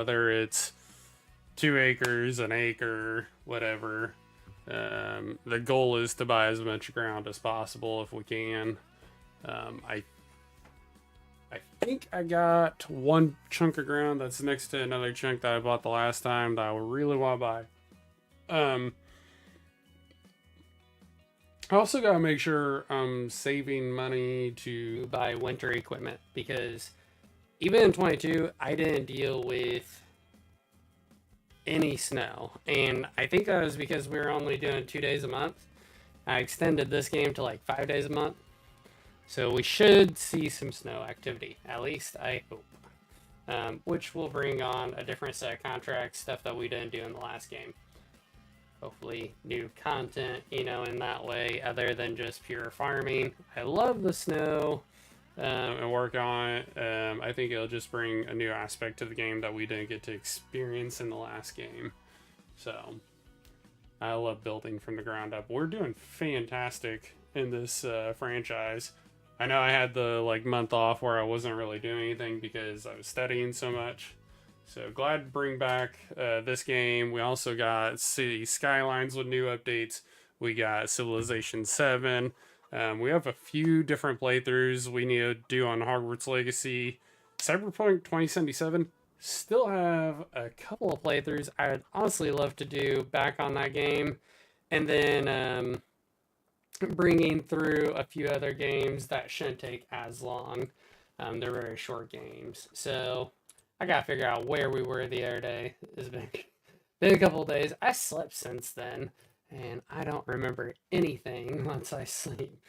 whether it's 2 acres, an acre, whatever. The goal is to buy as much ground as possible if we can. I think I got one chunk of ground that's next to another chunk that I bought the last time that I really want to buy. I also gotta make sure I'm saving money to buy winter equipment, because even in 22, I didn't deal with any snow. And I think that was because we were only doing 2 days a month. I extended this game to like 5 days a month. So we should see some snow activity, at least I hope. Which will bring on a different set of contracts, stuff that we didn't do in the last game. Hopefully new content, in that way, other than just pure farming. I love the snow and work on it. I think it'll just bring a new aspect to the game that we didn't get to experience in the last game. So I love building from the ground up. We're doing fantastic in this franchise. I know I had the month off where I wasn't really doing anything because I was studying so much. So glad to bring back this game. We also got City Skylines with new updates. We got Civilization 7. We have a few different playthroughs we need to do on Hogwarts Legacy. Cyberpunk 2077, still have a couple of playthroughs I'd honestly love to do back on that game. And then bringing through a few other games that shouldn't take as long. They're very short games. So I gotta figure out where we were the other day. It's been a couple of days. I slept since then, and I don't remember anything once I sleep.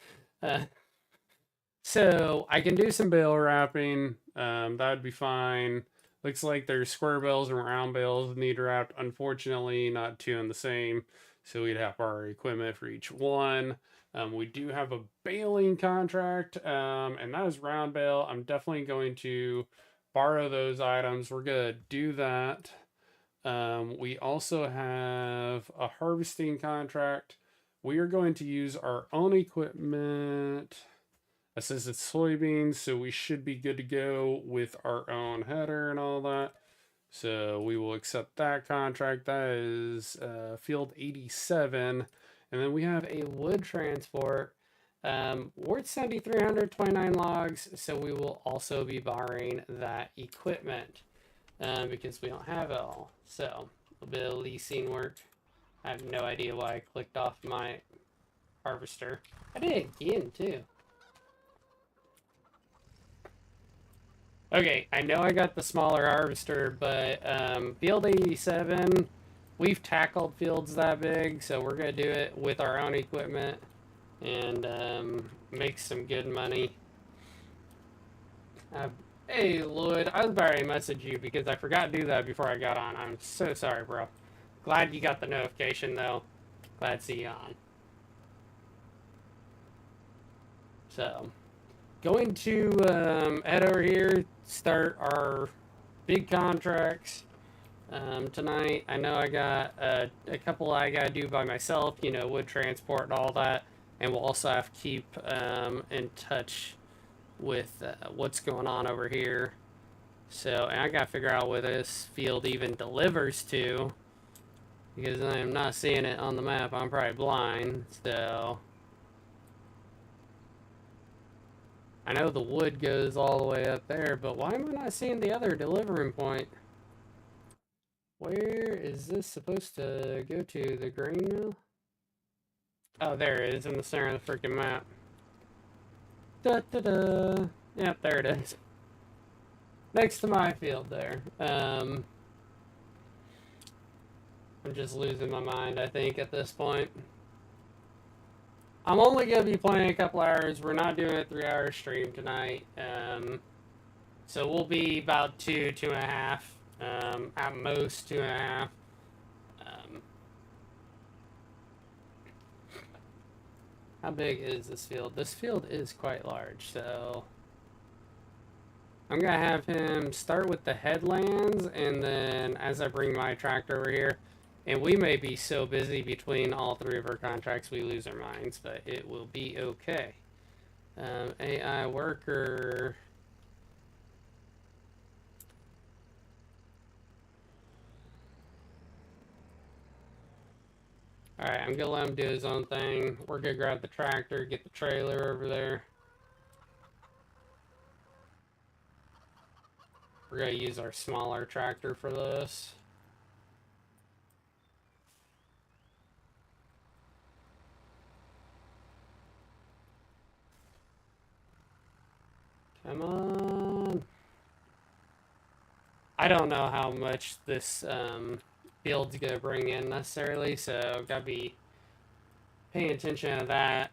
So I can do some bale wrapping. That'd be fine. Looks like there's square bales and round bales need wrapped. Unfortunately, not two in the same. So we'd have our equipment for each one. We do have a baling contract, and that is round bale. I'm definitely going to borrow those items. We're going to do that. We also have a harvesting contract. We are going to use our own equipment. It says it's soybeans, so we should be good to go with our own header and all that. So we will accept that contract. That is field 87. And then we have a wood transport. We're at 7,329 logs, so we will also be borrowing that equipment because we don't have it all. So a bit of leasing work. I have no idea why I clicked off my harvester. I did it again, too. Okay, I know I got the smaller harvester, but field 87, we've tackled fields that big, so we're going to do it with our own equipment and make some good money. Hey, Lloyd, I was about to message you because I forgot to do that before I got on. I'm so sorry, bro. Glad you got the notification, though. Glad to see you on. So going to head over here, start our big contracts tonight. I know I got a couple I gotta do by myself, wood transport and all that, and we'll also have to keep in touch with what's going on over here. So, and I gotta figure out where this field even delivers to, because I am not seeing it on the map. I'm probably blind, so I know the wood goes all the way up there, but why am I not seeing the other delivering point? Where is this supposed to go to? The grain mill? Oh, there it is in the center of the freaking map. Da-da-da. Yep, there it is. Next to my field there. I'm just losing my mind, I think, at this point. I'm only going to be playing a couple hours. We're not doing a 3-hour stream tonight. So we'll be about 2.5. At most 2.5. How big is this field? This field is quite large, so I'm going to have him start with the headlands, and then as I bring my tractor over here, and we may be so busy between all 3 of our contracts we lose our minds, but it will be okay. AI worker. I'm gonna let him do his own thing. We're gonna grab the tractor, get the trailer over there. We're gonna use our smaller tractor for this. Come on. I don't know how much this field's gonna bring in necessarily, so gotta be paying attention to that.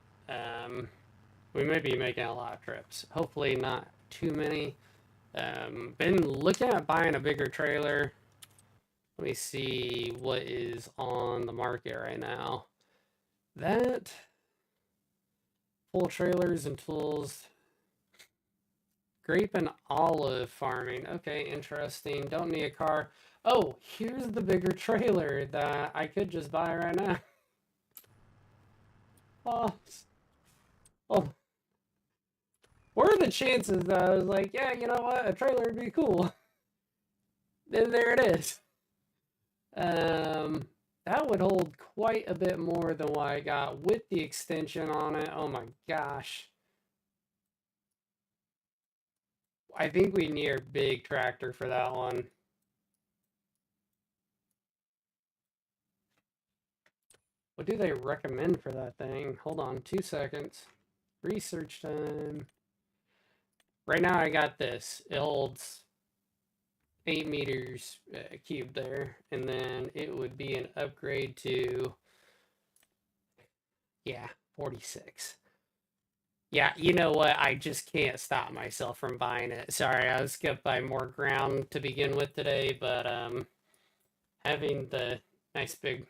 We may be making a lot of trips. Hopefully not too many. Been looking at buying a bigger trailer. Let me see what is on the market right now. That full trailers and tools. Grape and olive farming. Okay, interesting. Don't need a car. Oh, here's the bigger trailer that I could just buy right now. Oh, oh. What are the chances that I was like, yeah, you know what, a trailer would be cool. Then there it is. That would hold quite a bit more than what I got with the extension on it. Oh my gosh. I think we need a big tractor for that one. What do they recommend for that thing? Hold on 2 seconds. Research time. Right now I got this. It holds 8 meters cubed there. And then it would be an upgrade to, yeah, 46. Yeah, you know what? I just can't stop myself from buying it. Sorry, I was gonna buy more ground to begin with today, but having the nice big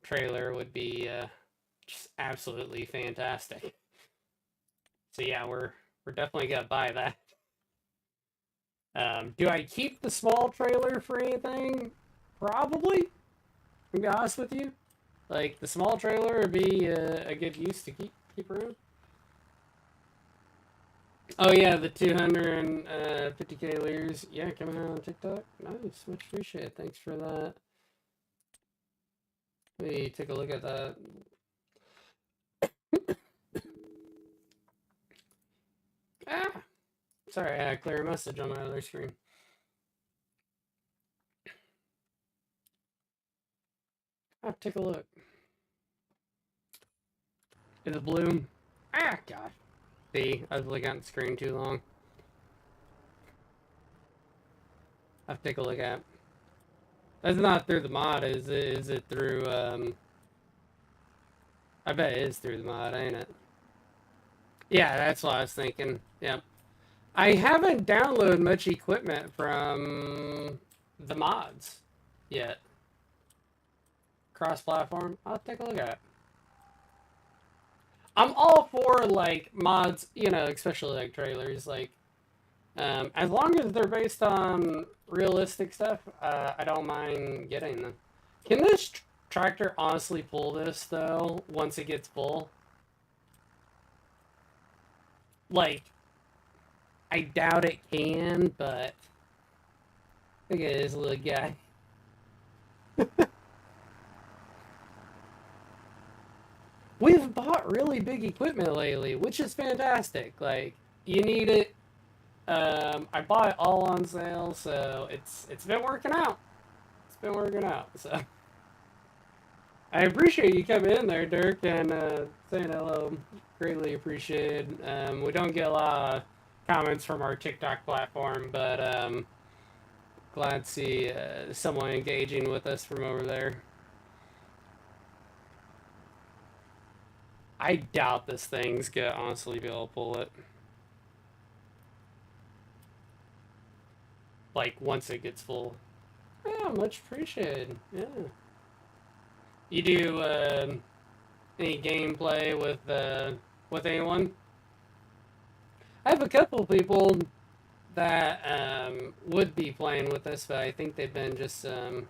trailer would be just absolutely fantastic. So yeah, we're definitely gonna buy that. Do I keep the small trailer for anything? Probably. To be honest with you, like the small trailer would be a good use to keep around. Oh yeah, the 250K leers. Yeah, coming out on TikTok. Nice, much appreciated. Thanks for that. Let me take a look at that. Ah, sorry, I had a clear message on my other screen. Take a look. Is it blue? Ah, God. See, I was looking at the screen too long. I have to take a look at. That's not through the mod, is it? Is it through, I bet it is through the mod, ain't it? Yeah, that's what I was thinking. Yep. I haven't downloaded much equipment from the mods yet. Cross-platform? I'll take a look at it. I'm all for, like, mods, you know, especially, like, trailers, like, as long as they're based on realistic stuff, I don't mind getting them. Can this tractor honestly pull this, though, once it gets full? Like, I doubt it can, but look at this little guy. We've bought really big equipment lately, which is fantastic. Like, you need it. I bought it all on sale, so it's been working out. It's been working out. So I appreciate you coming in there, Dirk, and saying hello. Greatly appreciated. We don't get a lot of comments from our TikTok platform, but glad to see someone engaging with us from over there. I doubt this thing's gonna honestly be able to pull it. Like, once it gets full. Yeah, much appreciated. Yeah. You do any gameplay with anyone? I have a couple people that would be playing with us, but I think they've been just a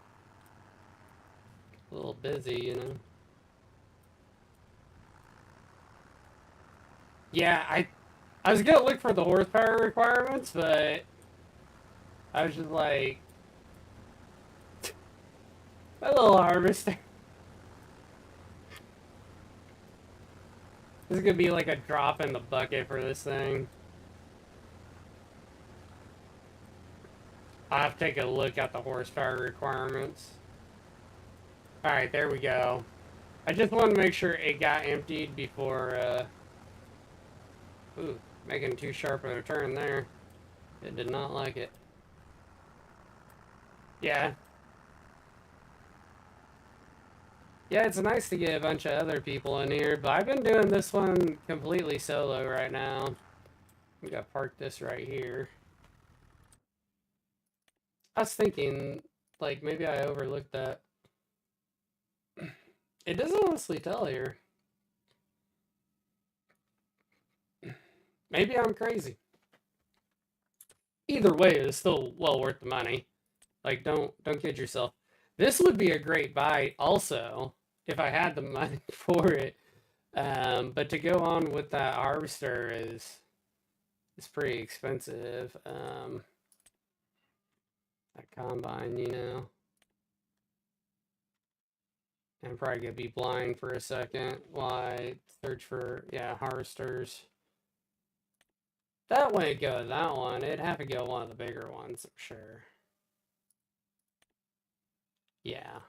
little busy, you know. Yeah, I was gonna look for the horsepower requirements, but I was just like, a little harvester. This is gonna be like a drop in the bucket for this thing. I'll have to take a look at the horsepower requirements. Alright, there we go. I just wanted to make sure it got emptied before, ooh, making too sharp of a turn there. It did not like it. Yeah. Yeah, it's nice to get a bunch of other people in here, but I've been doing this one completely solo right now. We gotta park this right here. I was thinking, like, maybe I overlooked that. It doesn't honestly tell here. Maybe I'm crazy. Either way, it's still well worth the money. Like, don't kid yourself. This would be a great buy also if I had the money for it. But to go on with that harvester is pretty expensive. That combine, you know. I'm probably gonna be blind for a second while I search for, yeah, harvesters. That wouldn't go to that one. It'd have to go one of the bigger ones, I'm sure. Yeah.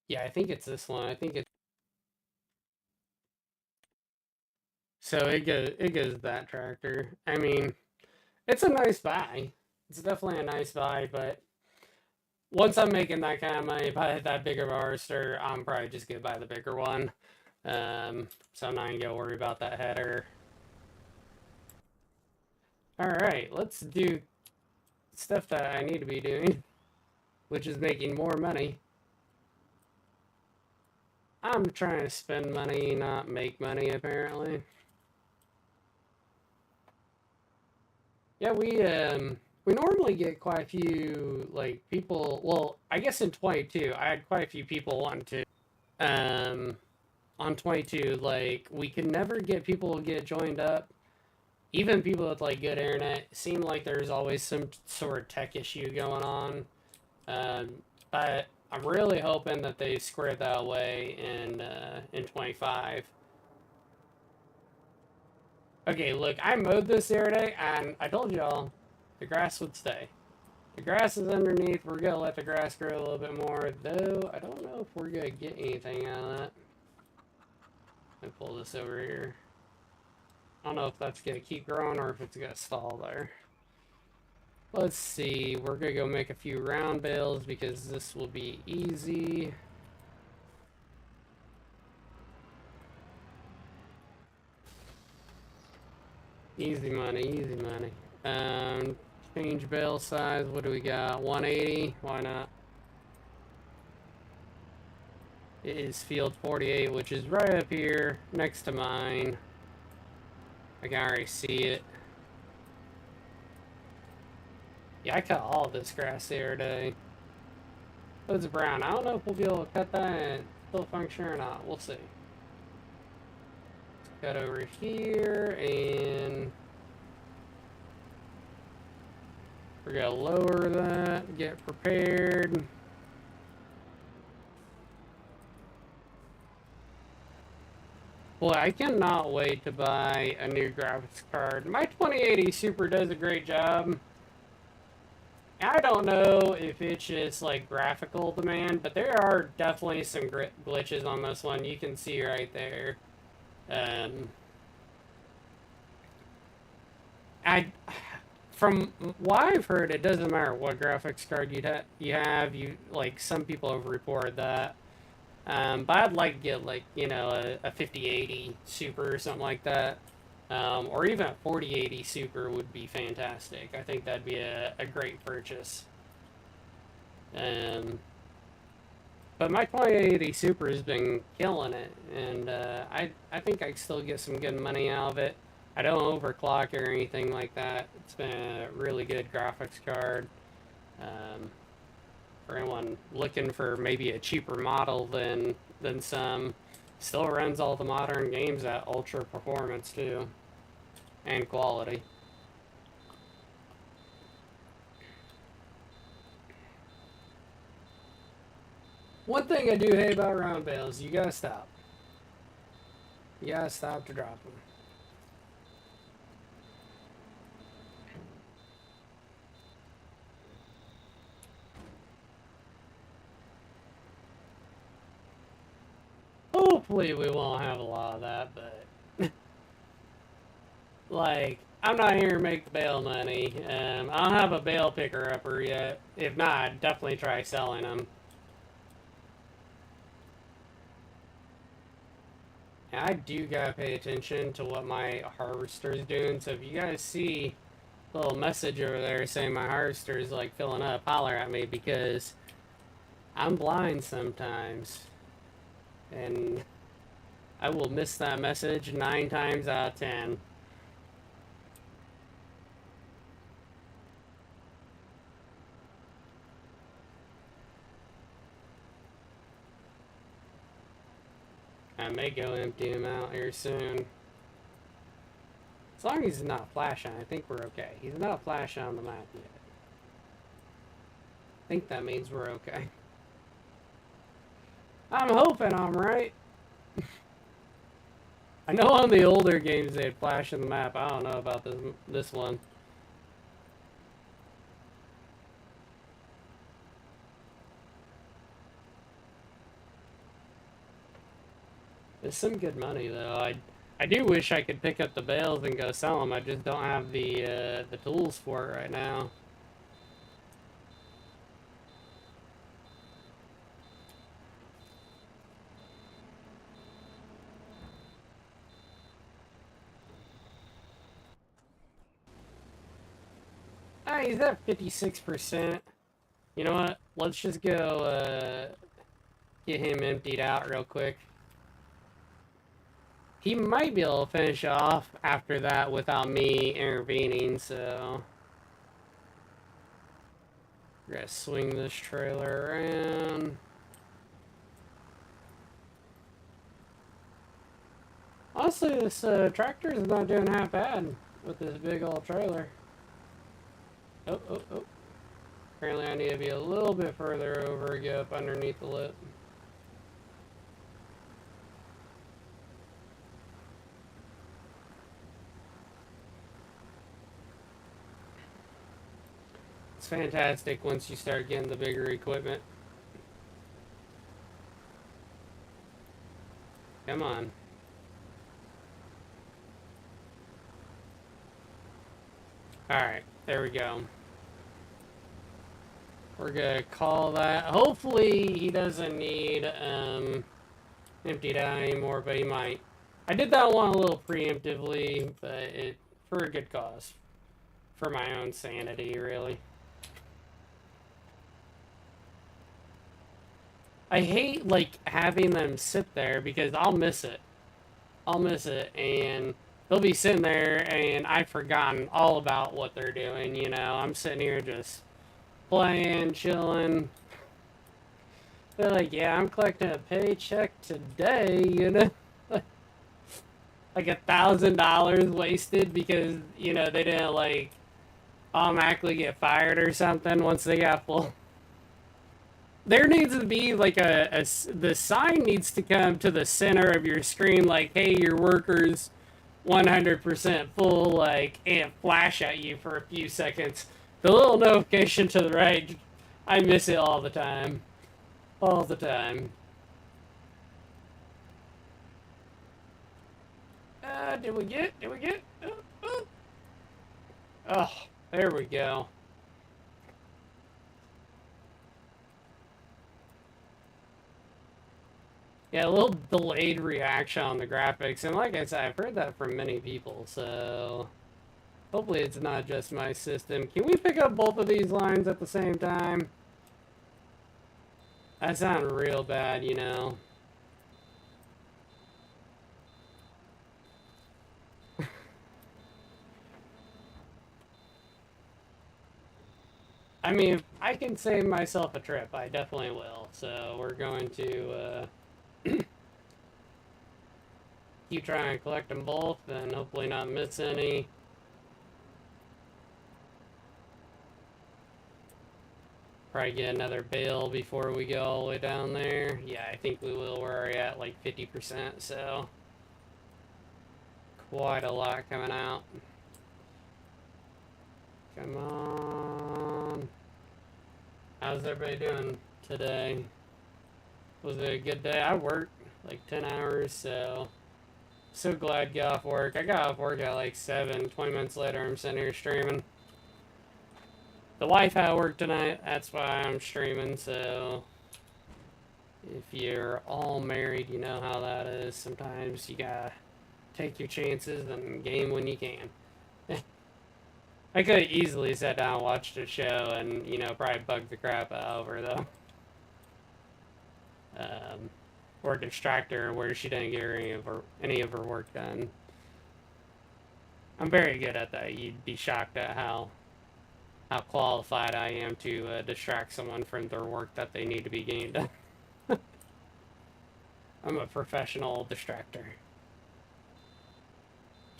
Yeah, I think it's this one. I think it's... So it goes that tractor. I mean, it's a nice buy. It's definitely a nice buy, but once I'm making that kind of money, if I had that big of a harvester, I'm probably just gonna buy the bigger one. So I'm not gonna worry about that header. Alright, let's do stuff that I need to be doing, which is making more money. I'm trying to spend money, not make money, apparently. Yeah, we normally get quite a few, like, people, well, I guess in 22, I had quite a few people wanting to, on 22, like, we could never get people to get joined up. Even people with, like, good internet, it seemed like there's always some sort of tech issue going on. But I'm really hoping that they square that away in 25. Okay, look, I mowed this the other day, and I told y'all the grass would stay. The grass is underneath. We're going to let the grass grow a little bit more, though I don't know if we're going to get anything out of that. Let me pull this over here. I don't know if that's going to keep growing or if it's going to stall there. Let's see. We're going to go make a few round bales because this will be easy. Easy money, easy money. Change bale size. What do we got? 180. Why not? It is field 48, which is right up here next to mine. I can already see it. Yeah, I cut all this grass the other day. But it's brown. I don't know if we'll be able to cut that and still function or not. We'll see. Cut over here, and we're gonna lower that, get prepared. Boy, I cannot wait to buy a new graphics card. My 2080 Super does a great job. I don't know if it's just like graphical demand, but there are definitely some glitches on this one. You can see right there. From what I've heard, it doesn't matter what graphics card you have. Like, some people have reported that. But I'd like to get, like, you know, a 5080 Super or something like that. Or even a 4080 Super would be fantastic. I think that'd be a great purchase. But my 2080 Super has been killing it, and I think I can still get some good money out of it. I don't overclock or anything like that. It's been a really good graphics card. For anyone looking for maybe a cheaper model than some, still runs all the modern games at ultra performance too, and quality. One thing I do hate about round bales, you gotta stop. You gotta stop to drop them. Hopefully we won't have a lot of that, but like, I'm not here to make the bale money. I don't have a bale picker upper yet. If not, definitely try selling them. And I do gotta pay attention to what my harvester's doing. So if you guys see a little message over there saying my harvester's like filling up, holler at me because I'm blind sometimes. And I will miss that message 9 times out of 10. I may go empty him out here soon. As long as he's not flashing, I think we're okay. He's not flashing on the map yet. I think that means we're okay. I'm hoping I'm right. I know on the older games they had flash in the map. I don't know about this one. It's some good money though. I do wish I could pick up the bales and go sell them. I just don't have the tools for it right now. Ah, he's at 56%. You know what? Let's just go get him emptied out real quick. He might be able to finish off after that without me intervening, so we're gonna swing this trailer around. Honestly, this tractor is not doing half bad with this big old trailer. Oh. Apparently I need to be a little bit further over, get up underneath the lip. It's fantastic once you start getting the bigger equipment. Come on. Alright, there we go. We're gonna call that. Hopefully he doesn't need emptied out anymore, but he might. I did that one a little preemptively, but for a good cause. For my own sanity, really. I hate, like, having them sit there because I'll miss it. I'll miss it, and they'll be sitting there, and I've forgotten all about what they're doing, you know? I'm sitting here just playing, chilling. They're like, yeah, I'm collecting a paycheck today, you know? Like $1,000 wasted because, you know, they didn't, like, automatically get fired or something once they got full. There needs to be like the sign needs to come to the center of your screen, like, hey, your worker's 100% full, like, and flash at you for a few seconds. The little notification to the right, I miss it all the time. All the time. Did we get? Oh, there we go. Yeah, a little delayed reaction on the graphics, and like I said, I've heard that from many people, so hopefully it's not just my system. Can we pick up both of these lines at the same time? That sounded real bad, you know. I mean, if I can save myself a trip, I definitely will. So we're going to keep trying to collect them both and hopefully not miss any. Probably get another bale before we go all the way down there. Yeah, I think we will. We're already at like 50%, so quite a lot coming out. Come on. How's everybody doing today? Was it a good day? I worked like 10 hours, so glad to get off work. I got off work at like 7. 20 minutes later, I'm sitting here streaming. The wife had work tonight, that's why I'm streaming, so if you're all married, you know how that is. Sometimes you gotta take your chances and game when you can. I could have easily sat down and watched a show and, you know, probably bugged the crap out of her, though. Or distract her where she didn't get any of her work done. I'm very good at that. You'd be shocked at how qualified I am to distract someone from their work that they need to be getting done. I'm a professional distractor.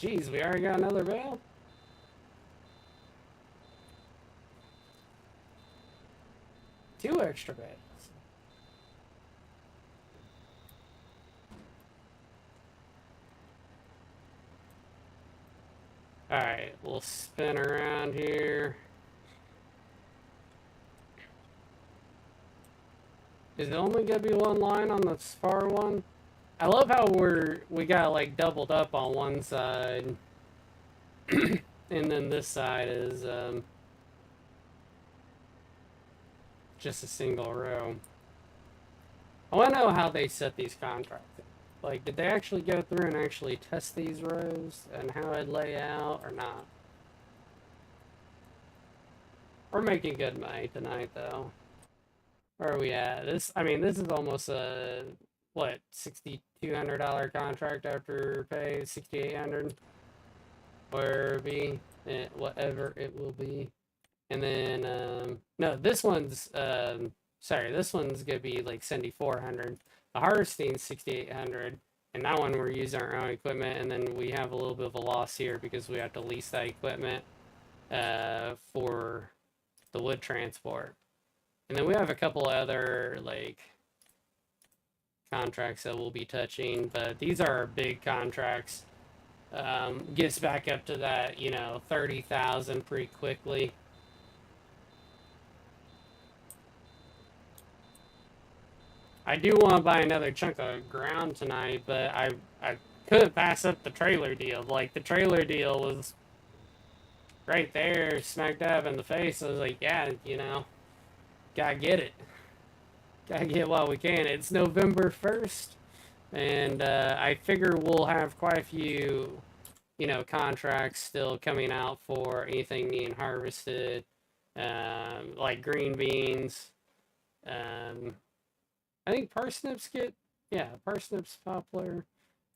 Jeez, we already got another bale? Two extra bales. Alright, we'll spin around here. Is it only gonna be one line on the far one? I love how we got like doubled up on one side. And then this side is just a single row. I want to know how they set these contracts. Like, did they actually go through and actually test these rows and how it'd lay out or not? We're making good money tonight, though. Where are we at? This is almost a, what, $6,200 contract after pay, $6,800? Where it be, whatever it will be. And then, no, this one's, sorry, this one's gonna be like 7,400. The harvesting's 6,800, and that one we're using our own equipment, and then we have a little bit of a loss here because we have to lease that equipment for the wood transport. And then we have a couple other like contracts that we'll be touching, but these are our big contracts. Gets back up to that, you know, 30,000 pretty quickly. I do want to buy another chunk of ground tonight, but I couldn't pass up the trailer deal. Like, the trailer deal was right there, smack dab in the face. I was like, yeah, you know, gotta get it. Gotta get while we can. It's November 1st, and I figure we'll have quite a few, you know, contracts still coming out for anything being harvested, like green beans. I think parsnips parsnips popular.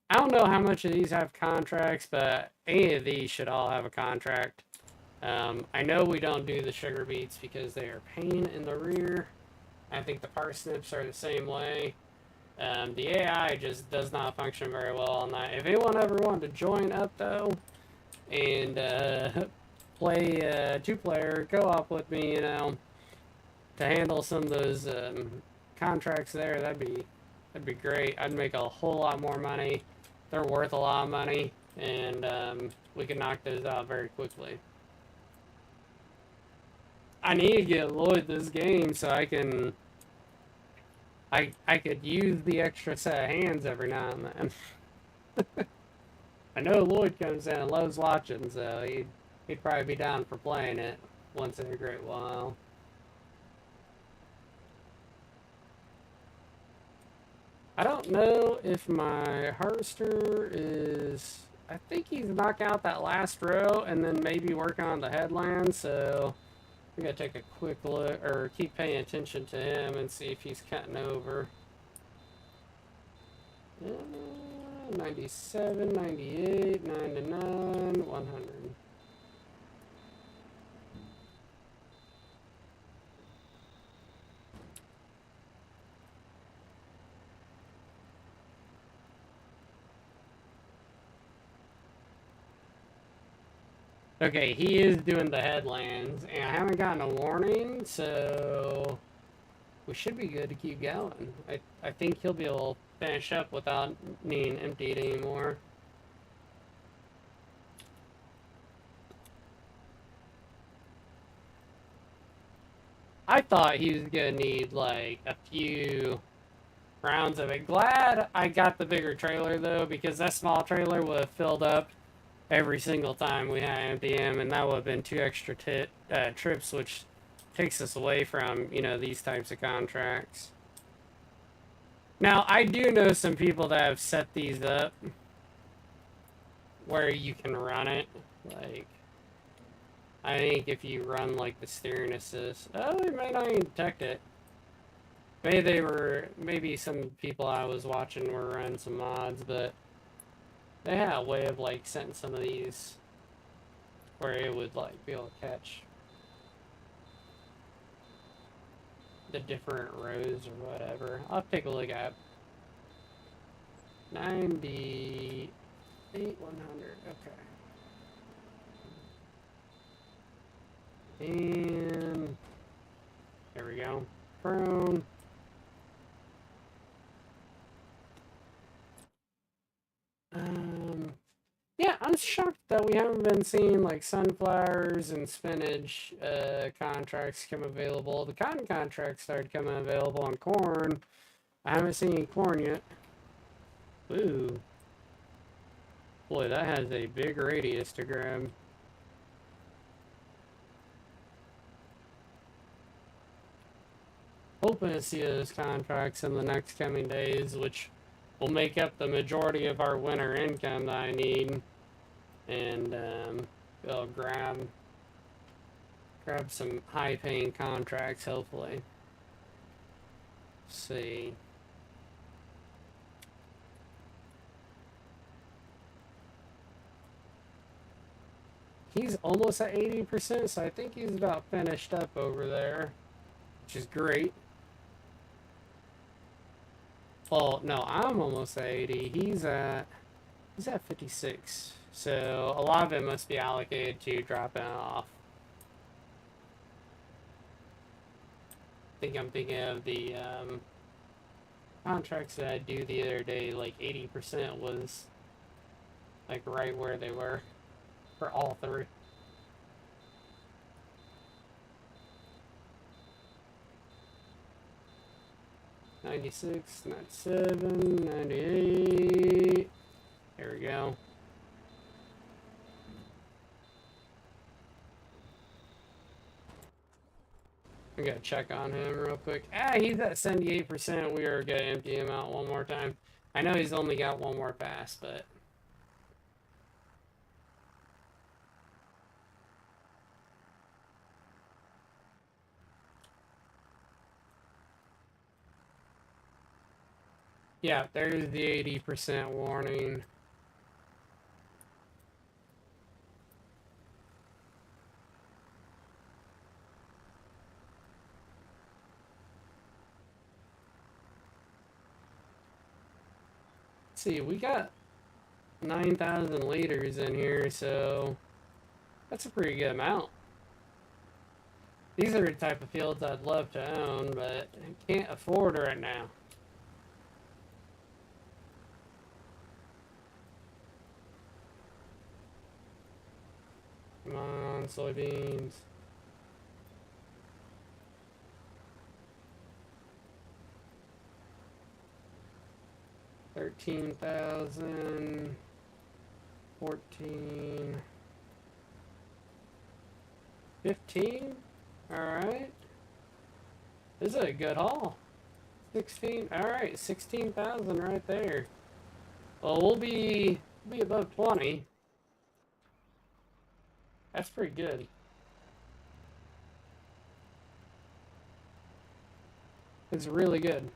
I don't know how much of these have contracts, but any of these should all have a contract. I know we don't do the sugar beets because they are pain in the rear. I think the parsnips are the same way. The AI just does not function very well on that. If anyone ever wanted to join up, though, and play two-player co-op with me, you know, to handle some of those contracts there, that'd be great. I'd make a whole lot more money. They're worth a lot of money, and we can knock those out very quickly. I need to get Lloyd this game so I can I could use the extra set of hands every now and then. I know Lloyd comes in and loves watching, so he'd probably be down for playing it once in a great while. I don't know if my harvester is... I think he's knocking out that last row and then maybe work on the headland, so I'm going to take a quick look, or keep paying attention to him and see if he's cutting over. 97, 98, 99, 100. Okay, he is doing the headlands, and I haven't gotten a warning, so we should be good to keep going. I think he'll be able to finish up without needing emptied anymore. I thought he was gonna need like a few rounds of it. Glad I got the bigger trailer though, because that small trailer would have filled up every single time we had MDM, and that would have been 2 extra trips, which takes us away from, you know, these types of contracts. Now, I do know some people that have set these up where you can run it. Like, I think if you run, like, the steering assist, oh, they may not even detect it. Maybe some people I was watching were running some mods, but they had a way of, like, setting some of these where it would, like, be able to catch the different rows or whatever. I'll take a look at 98, 100, okay. And there we go. Prone. Yeah, I'm shocked that we haven't been seeing like sunflowers and spinach contracts come available. The cotton contracts started coming available on corn. I haven't seen any corn yet. Ooh. Boy, that has a big radius to grab. Hoping to see those contracts in the next coming days, which will make up the majority of our winter income that I need. And we'll grab some high-paying contracts, hopefully. Let's see. He's almost at 80%, so I think he's about finished up over there, which is great. Well, no, I'm almost at 80. He's at 56. So a lot of it must be allocated to dropping it off. I think I'm thinking of the contracts that I do the other day, like 80% was like right where they were for all three. $96, $97, $98. There we go. I gotta check on him real quick. He's at 78%. We are gonna empty him out one more time. I know he's only got one more pass, but yeah, there's the 80% warning. Let's see, we got 9,000 liters in here, so that's a pretty good amount. These are the type of fields I'd love to own, but I can't afford right now. Come on, soybeans. $13,000, 14, 15. All right, this is a good haul. 16. All right, 16,000 right there. Well, we'll be above 20. That's pretty good. It's really good.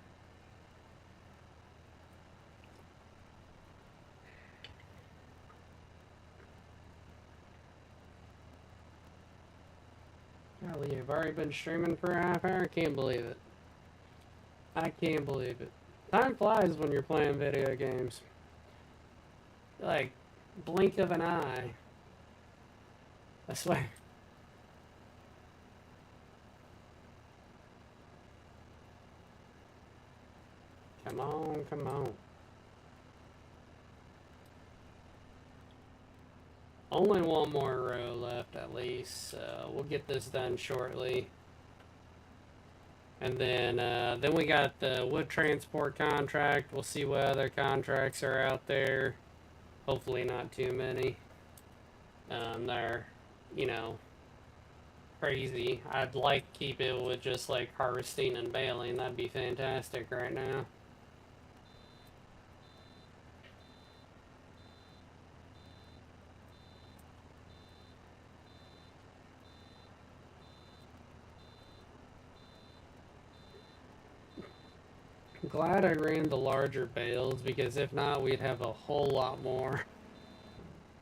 Golly, I've already been streaming for a half hour. I can't believe it. I can't believe it. Time flies when you're playing video games. Like, blink of an eye. I swear. Come on, come on. Only one more row left at least, so we'll get this done shortly. And then we got the wood transport contract. We'll see what other contracts are out there. Hopefully not too many. They're, you know, crazy. I'd like to keep it with just like harvesting and baling. That'd be fantastic right now. I'm glad I ran the larger bales, because if not, we'd have a whole lot more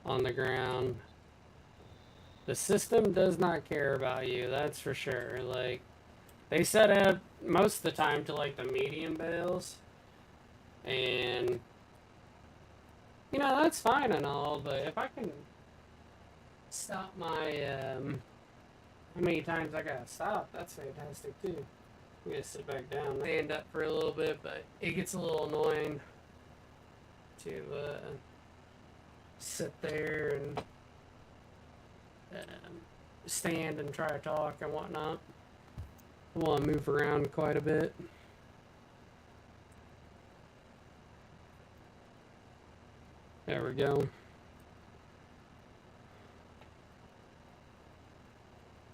on the ground. The system does not care about you, that's for sure. Like, they set up most of the time to like the medium bales, and you know, that's fine and all, but if I can stop my how many times I gotta stop, that's fantastic too. I'm gonna sit back down, stand up for a little bit, but it gets a little annoying to sit there and stand and try to talk and whatnot. I want to move around quite a bit. There we go.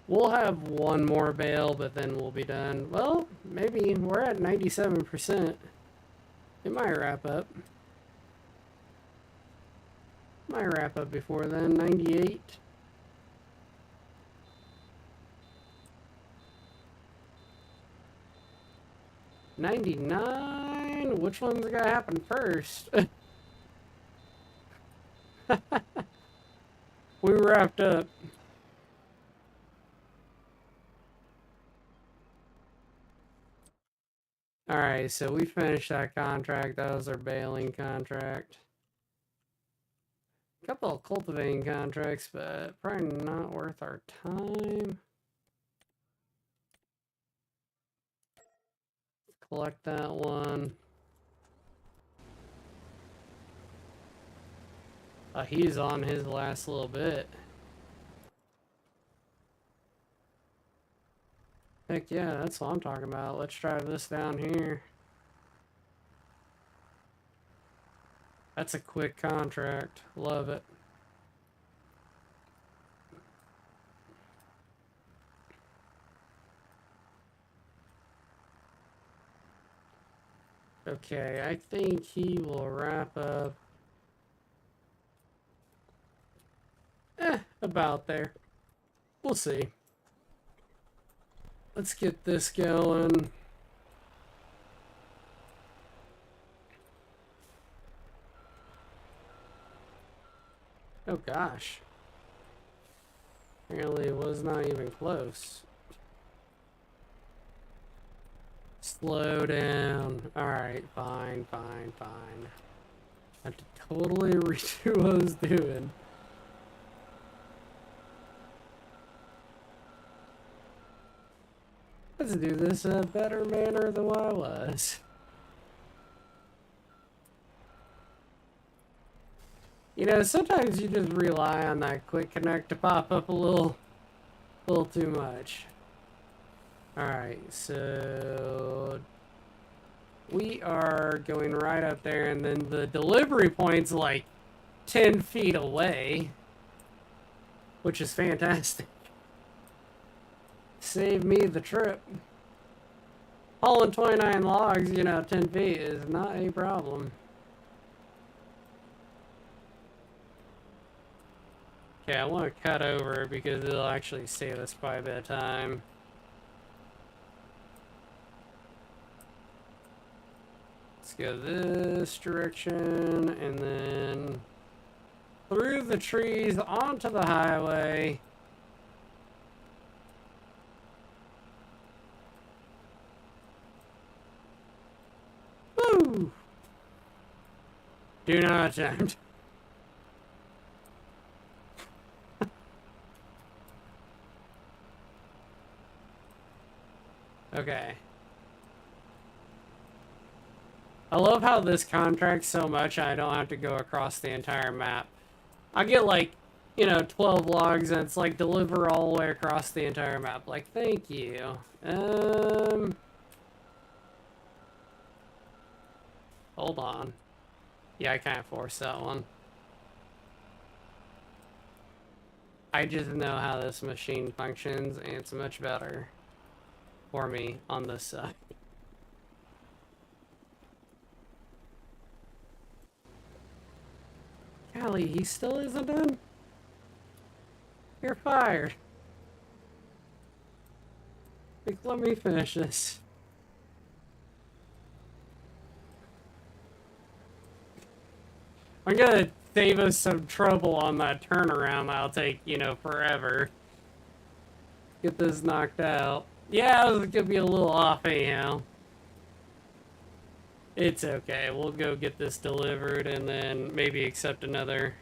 We'll have one more bale, but then we'll be done. Well, maybe we're at 97%. It might wrap up. Might wrap up before then. 98. $99. Which one's gonna happen first? We wrapped up. Alright, so we finished that contract. That was our baling contract. A couple of cultivating contracts, but probably not worth our time. Collect that one. He's on his last little bit. Heck yeah, that's what I'm talking about. Let's drive this down here. That's a quick contract. Love it. Okay, I think he will wrap up. About there. We'll see. Let's get this going. Oh gosh. Apparently it was not even close. Slow down. Alright, fine. I have to totally redo what I was doing. Let's do this in a better manner than what I was. You know, sometimes you just rely on that quick connect to pop up a little too much. Alright, so we are going right up there, and then the delivery point's like 10 feet away, which is fantastic. Save me the trip. Hauling 29 logs, you know, 10 feet is not a problem. Okay, I want to cut over because it'll actually save us quite a bit of time. Let's go this direction and then through the trees onto the highway. Woo! Do not attempt. Okay. I love how this contracts so much I don't have to go across the entire map. I get like, you know, 12 logs and it's like deliver all the way across the entire map. Like, thank you. Hold on. Yeah, I can't force that one. I just know how this machine functions and it's much better for me on this side. Golly, he still isn't done? You're fired. Like, let me finish this. I'm gonna save us some trouble on that turnaround that'll take, you know, forever. Get this knocked out. Yeah, it was gonna be a little off anyhow. It's okay. We'll go get this delivered and then maybe accept another.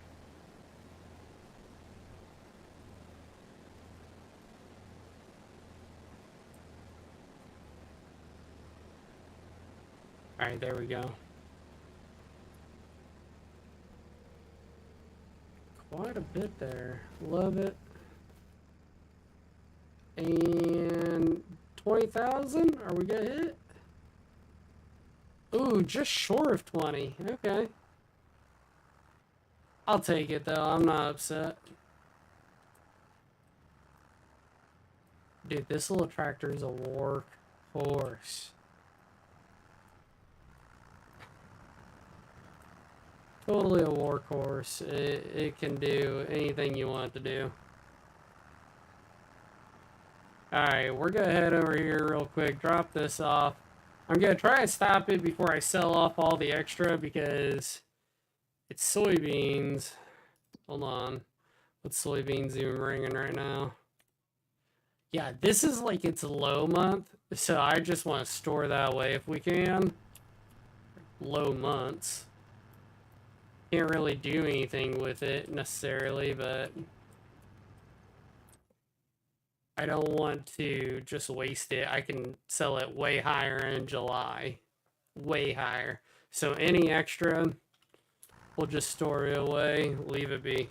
Alright, there we go. Quite a bit there. Love it. And 20,000? Are we gonna hit? Ooh, just short of 20. Okay. I'll take it though. I'm not upset. Dude, this little tractor is a workhorse. Totally a workhorse. It can do anything you want it to do. Alright, we're gonna head over here real quick, drop this off. I'm gonna try and stop it before I sell off all the extra because it's soybeans. Hold on. What's soybeans even ringing right now? Yeah, this is like its low month, so I just want to store that away if we can. Low months. Can't really do anything with it necessarily, but I don't want to just waste it. I can sell it way higher in July. Way higher. So any extra, we'll just store it away, leave it be.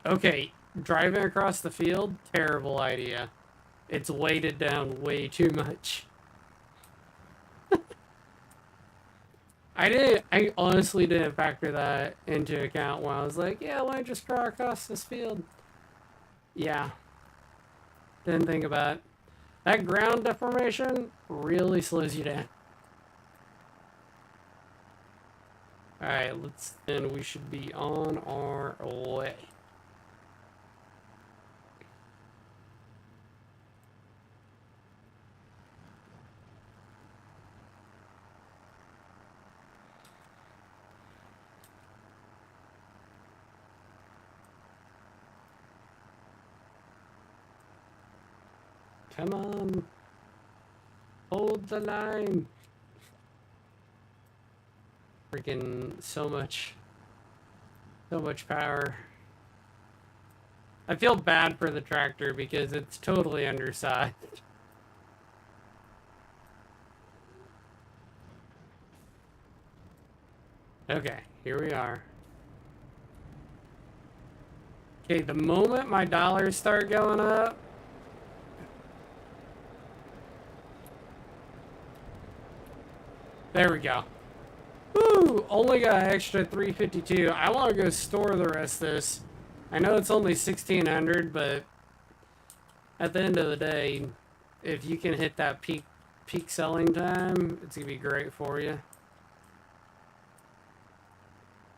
Okay, driving across the field, terrible idea. It's weighted down way too much. I honestly didn't factor that into account when I was like, yeah, why don't I just draw across this field? Yeah. Didn't think about it. That ground deformation really slows you down. Alright, then we should be on our way. Come on. Hold the line. Freaking so much power. I feel bad for the tractor because it's totally undersized. Okay, here we are. Okay, the moment my dollars start going up, there we go. Woo! Only got an extra 352. I want to go store the rest of this. I know it's only 1,600, but at the end of the day, if you can hit that peak selling time, it's gonna be great for you.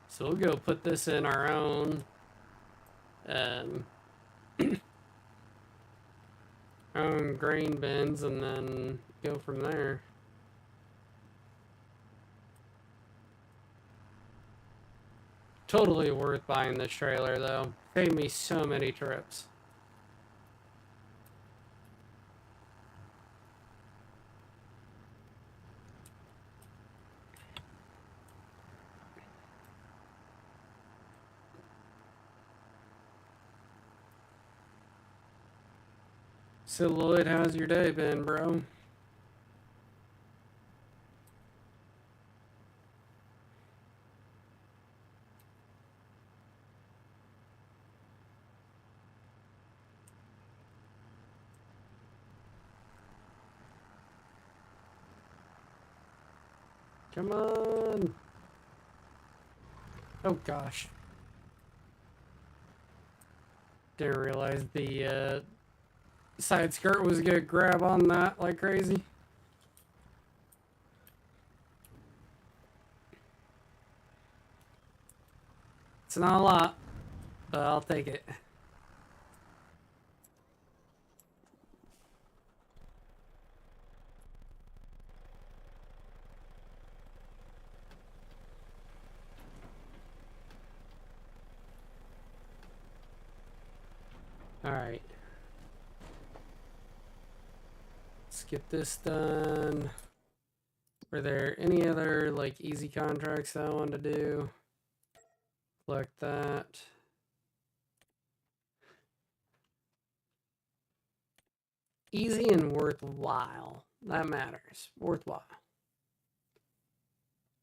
So we'll go put this in our own own grain bins and then go from there. Totally worth buying this trailer though. Saved me so many trips. So Lloyd, how's your day been, bro? Come on. Oh gosh. Didn't realize the side skirt was gonna grab on that like crazy. It's not a lot, but I'll take it. Alright. Let's get this done. Were there any other like easy contracts that I wanted to do? Collect that. Easy and worthwhile. That matters. Worthwhile.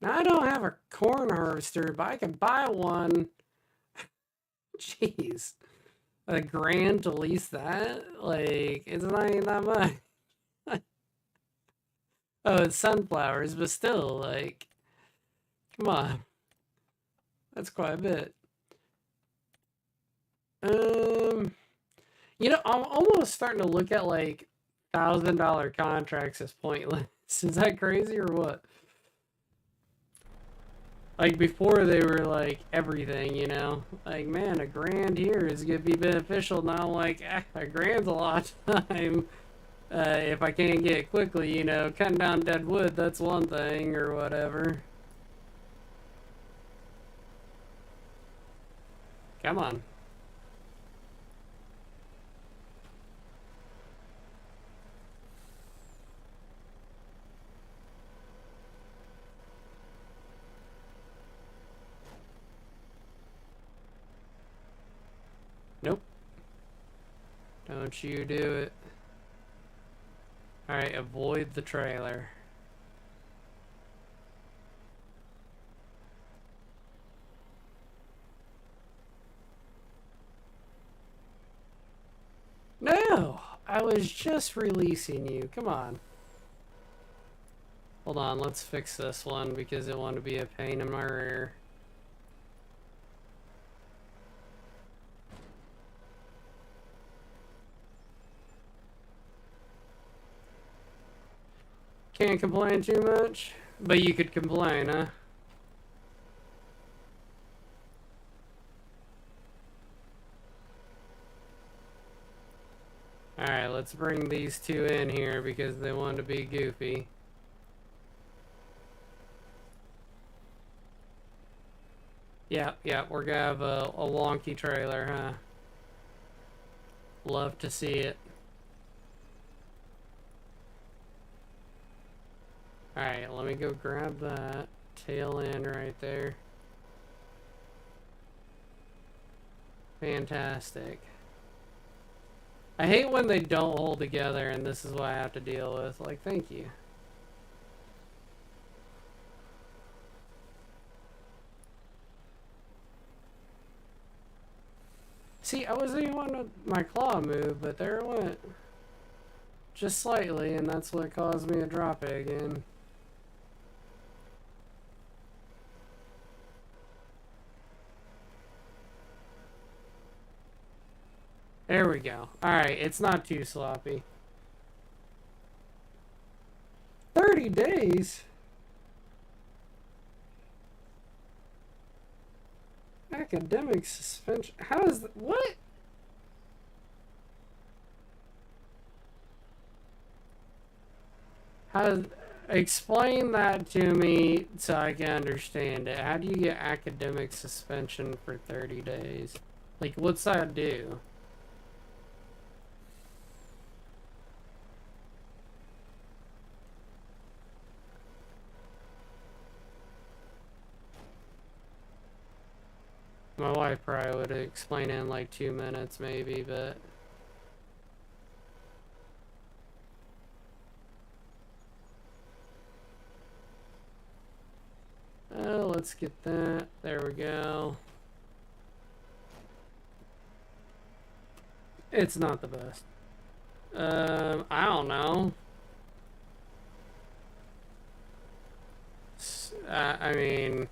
Now I don't have a corn harvester, but I can buy one. Jeez. $1,000 to lease that? Like, it's not even that much. Oh, it's sunflowers, but still, like, come on. That's quite a bit. You know, I'm almost starting to look at like $1,000 contracts as pointless. Is that crazy or what? Like before they were like everything, you know? Like, man, $1,000 here is gonna be beneficial. Now, like, $1,000's a lot of time. If I can't get it quickly, you know, cutting down dead wood, that's one thing or whatever. Come on. Nope. Don't you do it. Alright, avoid the trailer. No! I was just releasing you. Come on. Hold on, let's fix this one because it wanted to be a pain in my rear. Can't complain too much, but you could complain, huh? Alright, let's bring these two in here because they want to be goofy. Yeah, we're gonna have a wonky trailer, huh? Love to see it. Alright, let me go grab that tail end right there. Fantastic. I hate when they don't hold together and this is what I have to deal with. Like, thank you. See, I wasn't even wanting my claw move, but there it went. Just slightly, and that's what caused me to drop it again. There we go. Alright, it's not too sloppy. 30 days? Academic suspension. How is that? What? How? Explain that to me so I can understand it. How do you get academic suspension for 30 days? Like, what's that do? My wife probably would explain it in like 2 minutes maybe, but... let's get that. There we go. It's not the best. I don't know. I mean,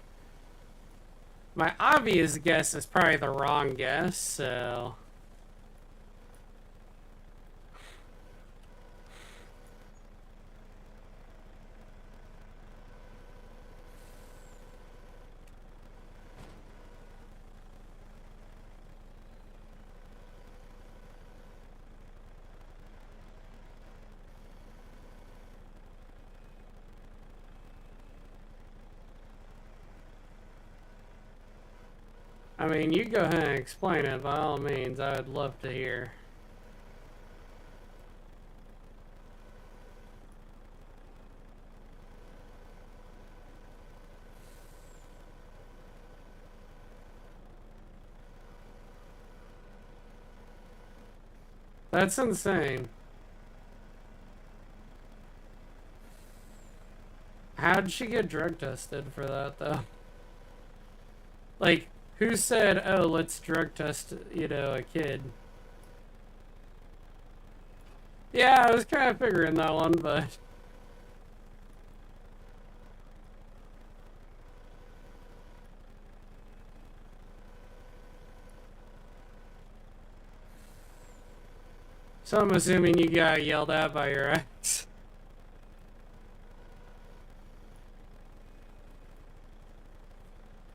my obvious guess is probably the wrong guess, so... I mean, you go ahead and explain it by all means. I would love to hear. That's insane. How'd she get drug tested for that, though? Like, who said, oh, let's drug test, you know, a kid? Yeah, I was kind of figuring that one, but... So I'm assuming you got yelled at by your ex.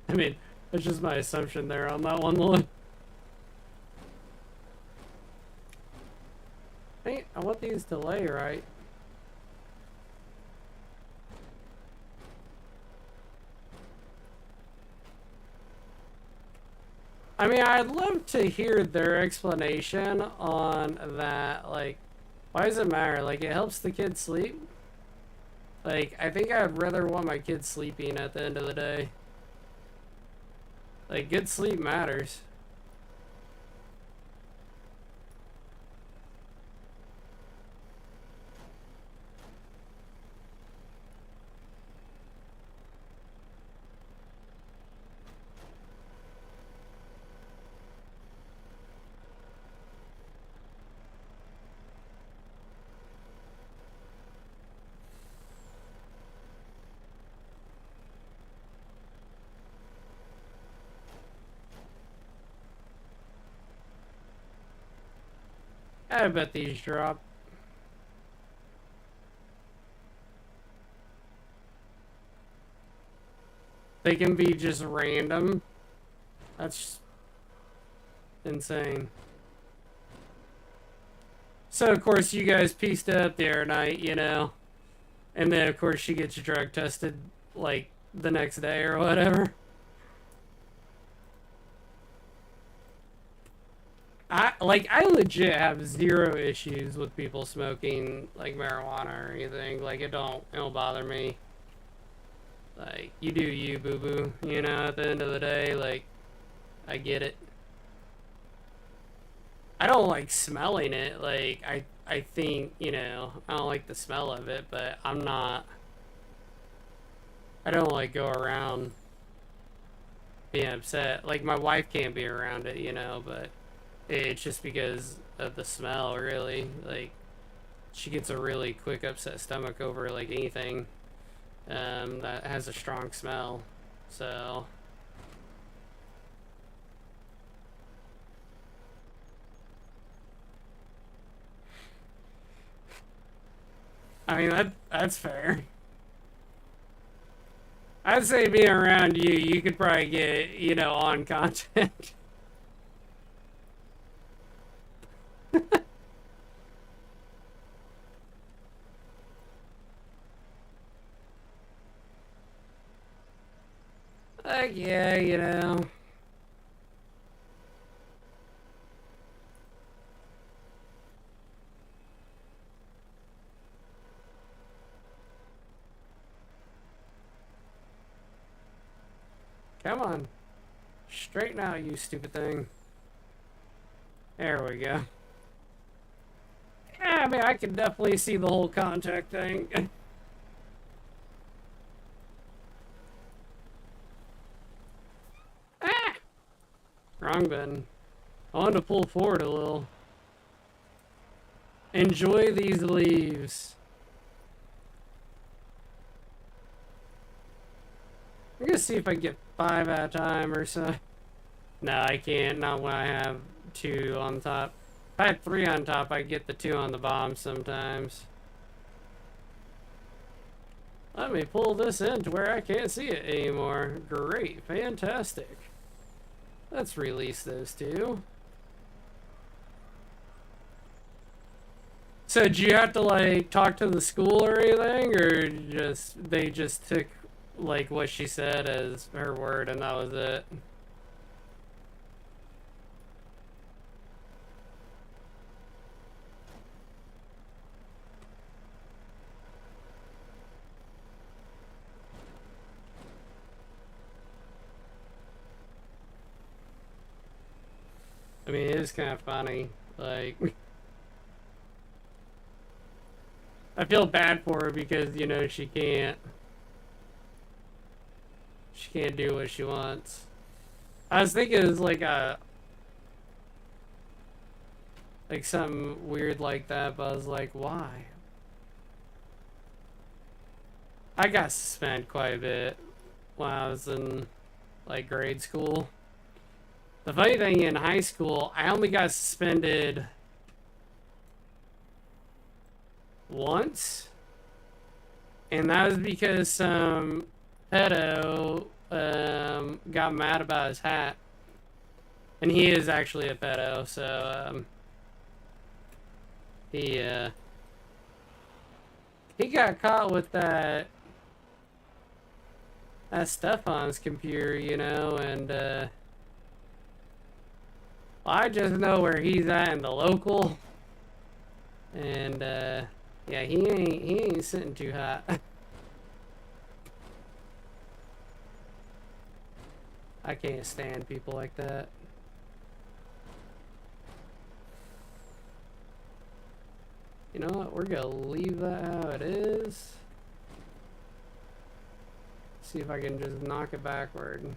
I mean, that's just my assumption there on that one, Lord. Hey, I want these to lay right. I mean, I'd love to hear their explanation on that. Like, why does it matter? Like, it helps the kid sleep? Like, I think I'd rather want my kid sleeping at the end of the day. Like, good sleep matters. I bet these drop. They can be just random. That's insane. So, of course, you guys pieced it up the other night, you know. And then, of course, she gets drug tested, like, the next day or whatever. I legit have zero issues with people smoking, like, marijuana or anything. Like, it don't bother me. Like, you do you, boo-boo. You know, at the end of the day, like, I get it. I don't like smelling it. Like, I think, you know, I don't like the smell of it, but I don't, like, go around being upset. Like, my wife can't be around it, you know, but it's just because of the smell, really. Like, she gets a really quick upset stomach over, like, anything that has a strong smell. So... I mean, that's fair. I'd say being around you, you could probably get, you know, on content. Like, yeah, you know. Come on. Straighten out, you stupid thing. There we go. Yeah, I mean, I can definitely see the whole contact thing. Wrong button. I wanted to pull forward a little. Enjoy these leaves. I'm gonna see if I can get 5 at a time or so. No, I can't. Not when I have 2 on top. If I had 3 on top, I get the 2 on the bottom sometimes. Let me pull this in to where I can't see it anymore. Great. Fantastic. Let's release those 2. So did you have to like talk to the school or anything, or they just took like what she said as her word and that was it? I mean, it is kind of funny, like I feel bad for her because, you know, she can't do what she wants. I was thinking it was like something weird like that, but I was like, why? I got suspended quite a bit when I was in like grade school. The funny thing, in high school, I only got suspended once, and that was because some pedo got mad about his hat, and he is actually a pedo, so he got caught with that stuff on his computer, you know, and I just know where he's at in the local, and yeah, he ain't sitting too hot. I can't stand people like that. You know what? We're gonna leave that how it is. See if I can just knock it backward.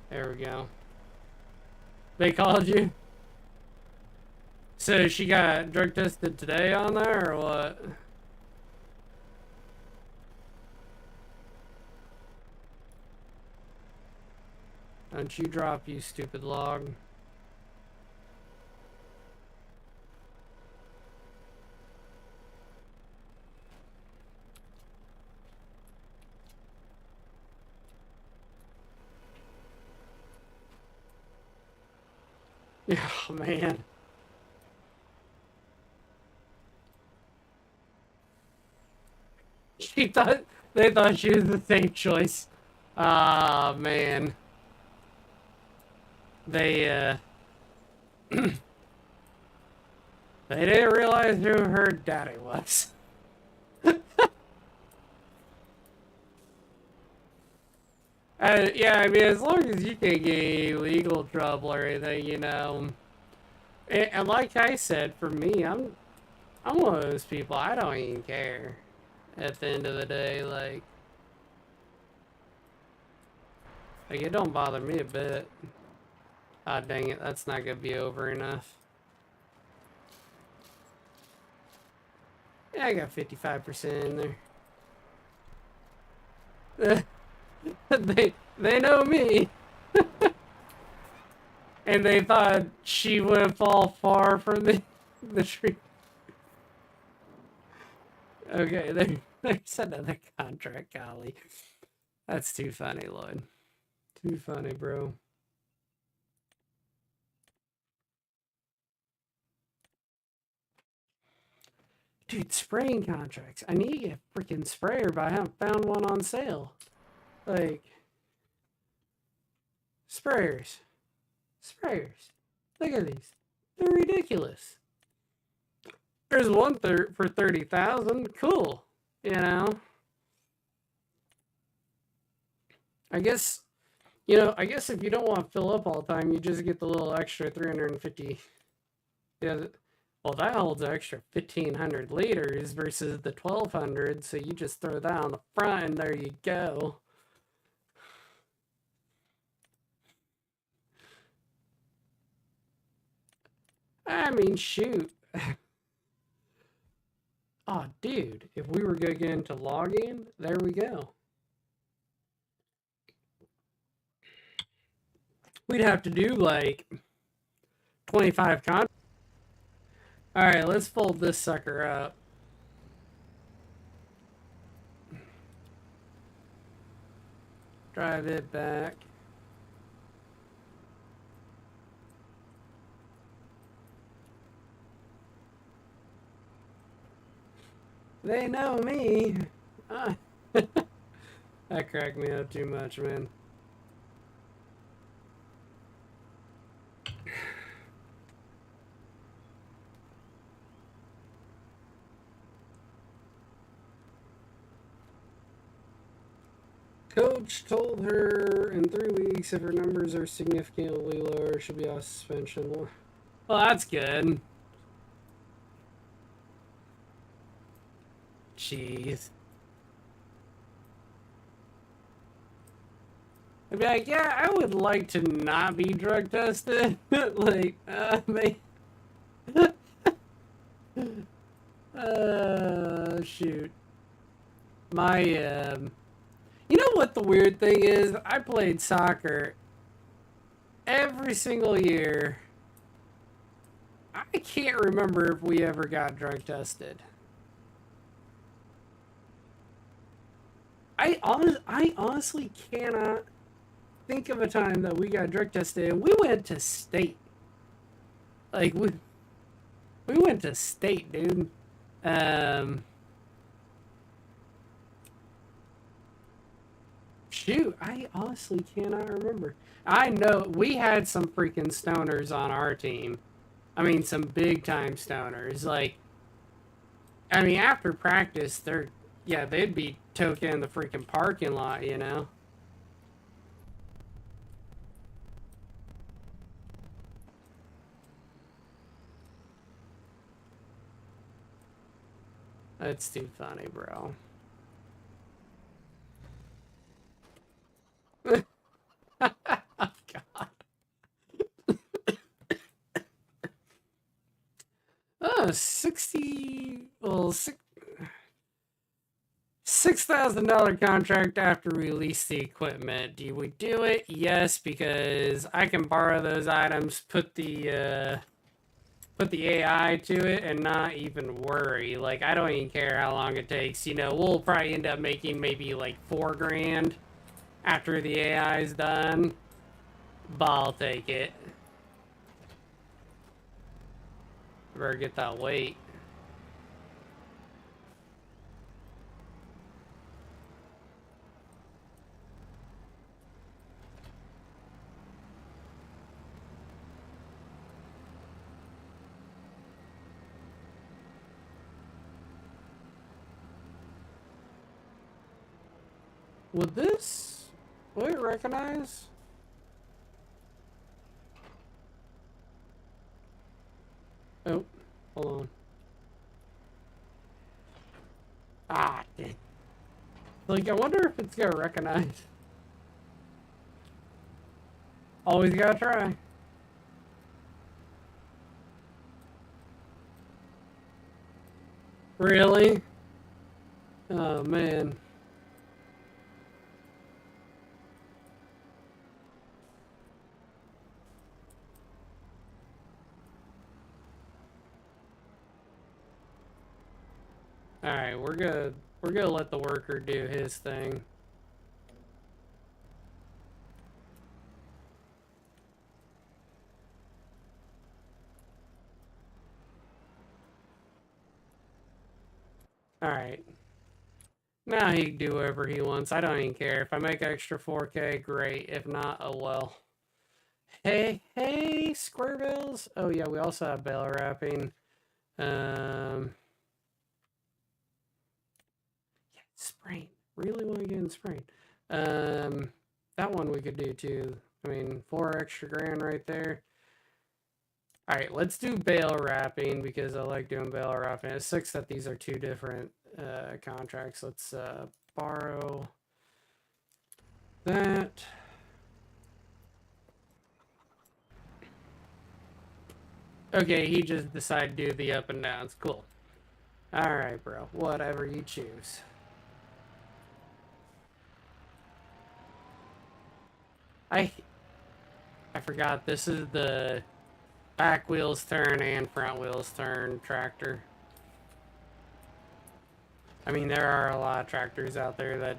There we go. They called you? So she got drug tested today on there, or what? Don't you drop, you stupid log. Oh, man. They thought she was the safe choice. Ah, man. They they didn't realize who her daddy was. Yeah, I mean, as long as you can't get any legal trouble or anything, you know. And like I said, for me, I'm one of those people. I don't even care. At the end of the day, like it don't bother me a bit. Ah, dang it, that's not gonna be over enough. Yeah, I got 55% in there. They know me. And they thought she wouldn't fall far from the tree. Okay, there's another contract, golly. That's too funny, Lloyd. Too funny, bro. Dude, spraying contracts. I need to get a freaking sprayer, but I haven't found one on sale. Like, sprayers. Sprayers. Look at these. They're ridiculous. There's one for 30,000. Cool. You know? I guess if you don't want to fill up all the time, you just get the little extra 350. Yeah. Well, that holds an extra 1,500 liters versus the 1,200, so you just throw that on the front, and there you go. I mean, shoot. Oh, dude, if we were going to get into logging, there we go. We'd have to do like 25 contracts. All right, let's fold this sucker up. Drive it back. They know me. That cracked me up too much, man. Coach told her in 3 weeks if her numbers are significantly lower, she'll be off suspension. Well, that's good. Jeez. I'd be like, yeah, I would like to not be drug tested. Like, shoot. My, you know what the weird thing is? I played soccer every single year. I can't remember if we ever got drug tested. I honestly cannot think of a time that we got drug tested. We went to state. Like, we went to state, dude. Shoot, I honestly cannot remember. I know we had some freaking stoners on our team. I mean, some big time stoners. Like, I mean, after practice, they'd be token in the freaking parking lot, you know? That's too funny, bro. Oh, God. Oh, 60... Well, $6,000 contract after we release the equipment. Do we do it? Yes, because I can borrow those items, put the AI to it, and not even worry. Like, I don't even care how long it takes. You know, we'll probably end up making maybe like $4,000 after the AI is done. But I'll take it. Better get that weight. Will it recognize? Oh, hold on. Ah, dang. Like, I wonder if it's gonna recognize. Always gotta try. Really? Oh, man. Alright, we're gonna let the worker do his thing. Alright. Now he can do whatever he wants. I don't even care. If I make extra 4K, great. If not, oh well. Hey, square bills. Oh yeah, we also have bale wrapping. Yeah, sprain. Really want to get in sprain. That one we could do too. I mean, 4 extra grand right there. All right, let's do bale wrapping because I like doing bale wrapping. It's 6 that these are 2 different contracts. Let's borrow that. Okay, he just decided to do the up and downs. Cool. Alright, bro. Whatever you choose. I forgot this is the back wheels turn and front wheels turn tractor. I mean, there are a lot of tractors out there that,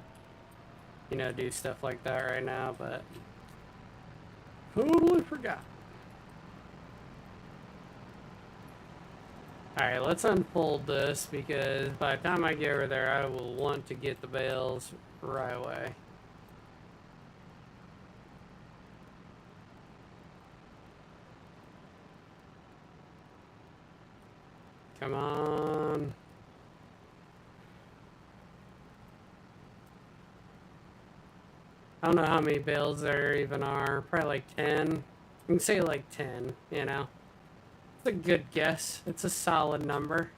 you know, do stuff like that right now, but totally forgot. Alright, let's unfold this because by the time I get over there, I will want to get the bales right away. Come on. I don't know how many bales there even are. Probably like 10. You can say like 10, you know. It's a good guess. It's a solid number.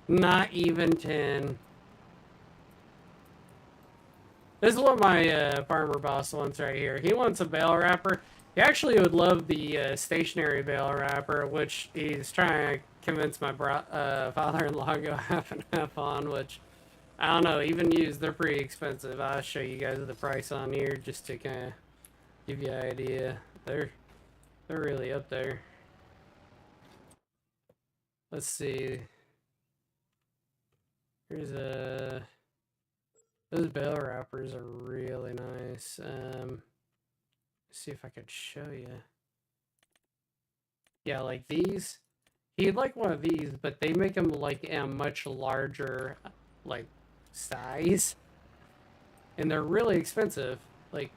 Not even 10. This is what my farmer boss wants right here. He wants a bale wrapper. He actually would love the stationary bale wrapper, which he's trying to convince my father-in-law to go half and half on, which, I don't know, even used, they're pretty expensive. I'll show you guys the price on here just to kind of give you an idea. They're really up there. Let's see. Here's a... Those bale wrappers are really nice. See if I could show you. Yeah, like these. He'd like one of these, but they make them like in a much larger, like, size. And they're really expensive. Like,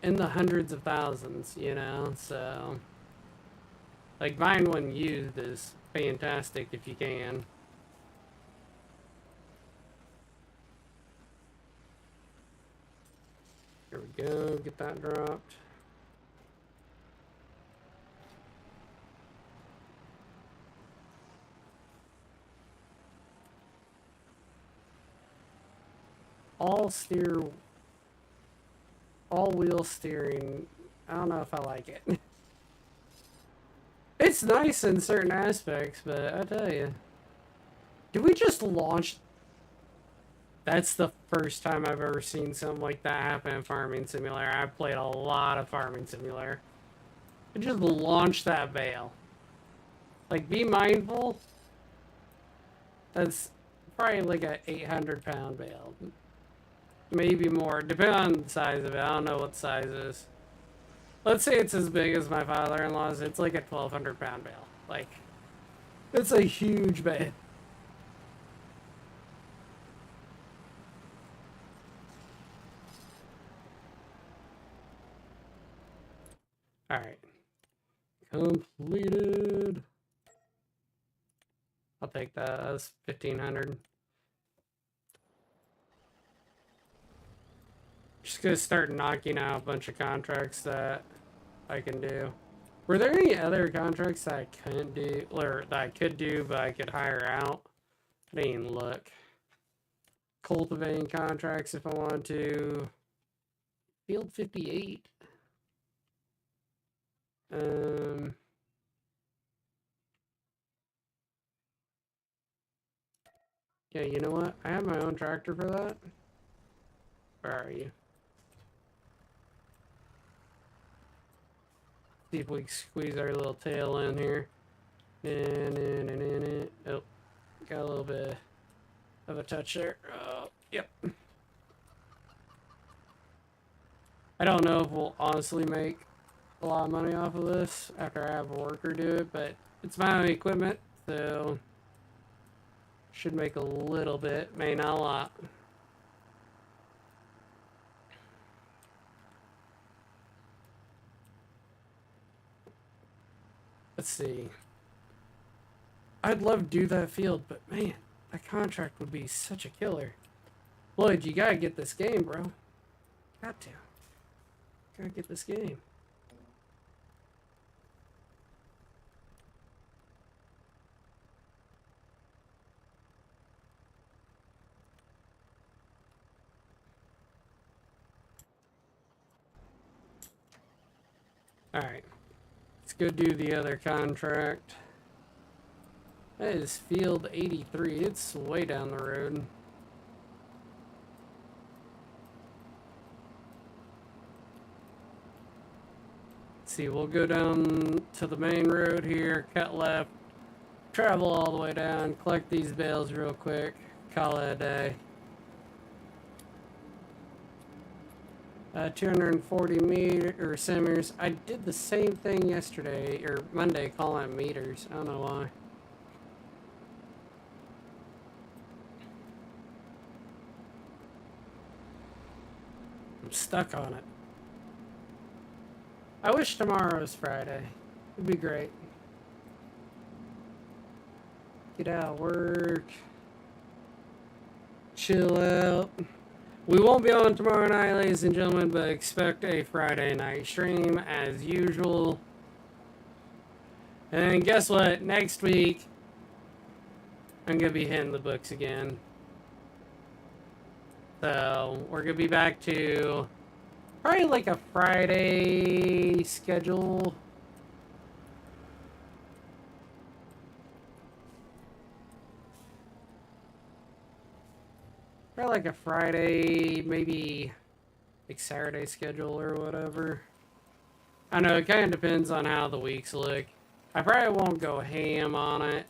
in the hundreds of thousands, you know? So, like, buying one used is fantastic if you can. Here we go, get that dropped. All wheel steering. I don't know if I like it. It's nice in certain aspects, but I tell you. Did we just launch? That's the first time I've ever seen something like that happen in Farming Simulator. I've played a lot of Farming Simulator. I just launched that bale. Like, be mindful. That's probably like a 800-pound bale. Maybe more, depending on the size of it. I don't know what size it is. Let's say it's as big as my father-in-law's. It's like a 1,200-pound bale. Like, it's a huge bale. Alright. Completed. I'll take that. That's 1,500. Just gonna start knocking out a bunch of contracts that I can do. Were there any other contracts that I couldn't do, or that I could do, but I could hire out? I didn't even look. Cultivating contracts if I wanted to. Field 58. Yeah, you know what? I have my own tractor for that. Where are you? See if we can squeeze our little tail in here. Oh, got a little bit of a touch there. Oh, yep. I don't know if we'll honestly make a lot of money off of this after I have a worker do it, but it's my own equipment, so should make a little bit, may not a lot. Let's see. I'd love to do that field, but man, that contract would be such a killer. Lloyd, you gotta get this game, bro. Got to. Gotta get this game. Alright. Let's go do the other contract. That is field 83. It's way down the road. Let's see, we'll go down to the main road here, cut left, travel all the way down, collect these bales real quick, call it a day. 240 meter centimeters. I did the same thing yesterday or Monday, calling it meters. I don't know why. I'm stuck on it. I wish tomorrow was Friday. It'd be great. Get out of work. Chill out. We won't be on tomorrow night, ladies and gentlemen, but expect a Friday night stream as usual. And guess what? Next week, I'm going to be hitting the books again. So, we're going to be back to probably like a Friday schedule. Probably like a Friday, maybe like Saturday schedule or whatever. I know, it kind of depends on how the weeks look. I probably won't go ham on it,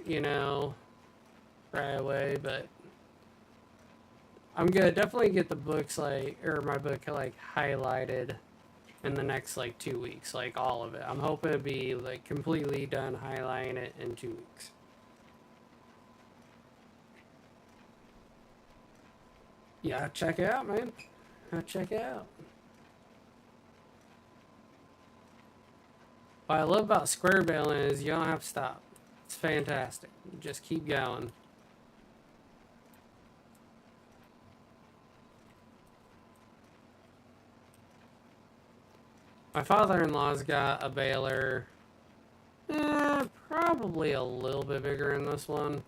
you know, right away, but I'm gonna definitely get the books, like, or my book, like, highlighted in the next, like, 2 weeks, like, all of it. I'm hoping to be, like, completely done highlighting it in 2 weeks. Yeah, check it out, man. Check it out. What I love about square bailing is you don't have to stop. It's fantastic. You just keep going. My father-in-law's got a baler, probably a little bit bigger than this one.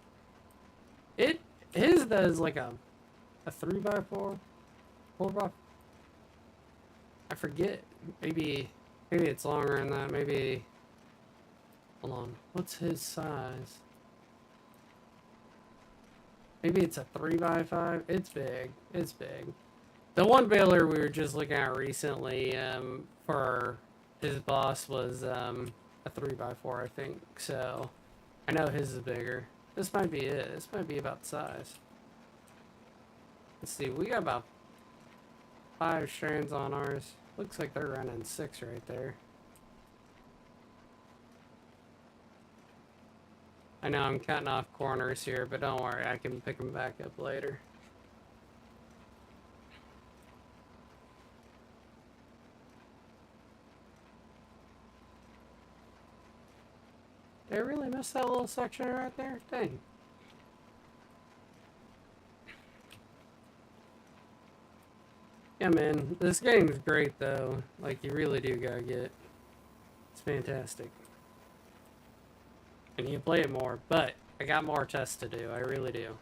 His does like a 3x4, 4x. I forget. Maybe it's longer than that. Maybe. Hold on. What's his size? Maybe it's a 3x5. It's big. It's big. The one baler we were just looking at recently for his boss was a 3x4, I think. So I know his is bigger. This might be it. This might be about the size. Let's see. We got about 5 strands on ours. Looks like they're running 6 right there. I know I'm cutting off corners here, but don't worry. I can pick them back up later. Did I really miss that little section right there? Dang. Yeah, man. This game's great, though. Like, you really do gotta get it. It's fantastic. And you can play it more, but I got more tests to do. I really do.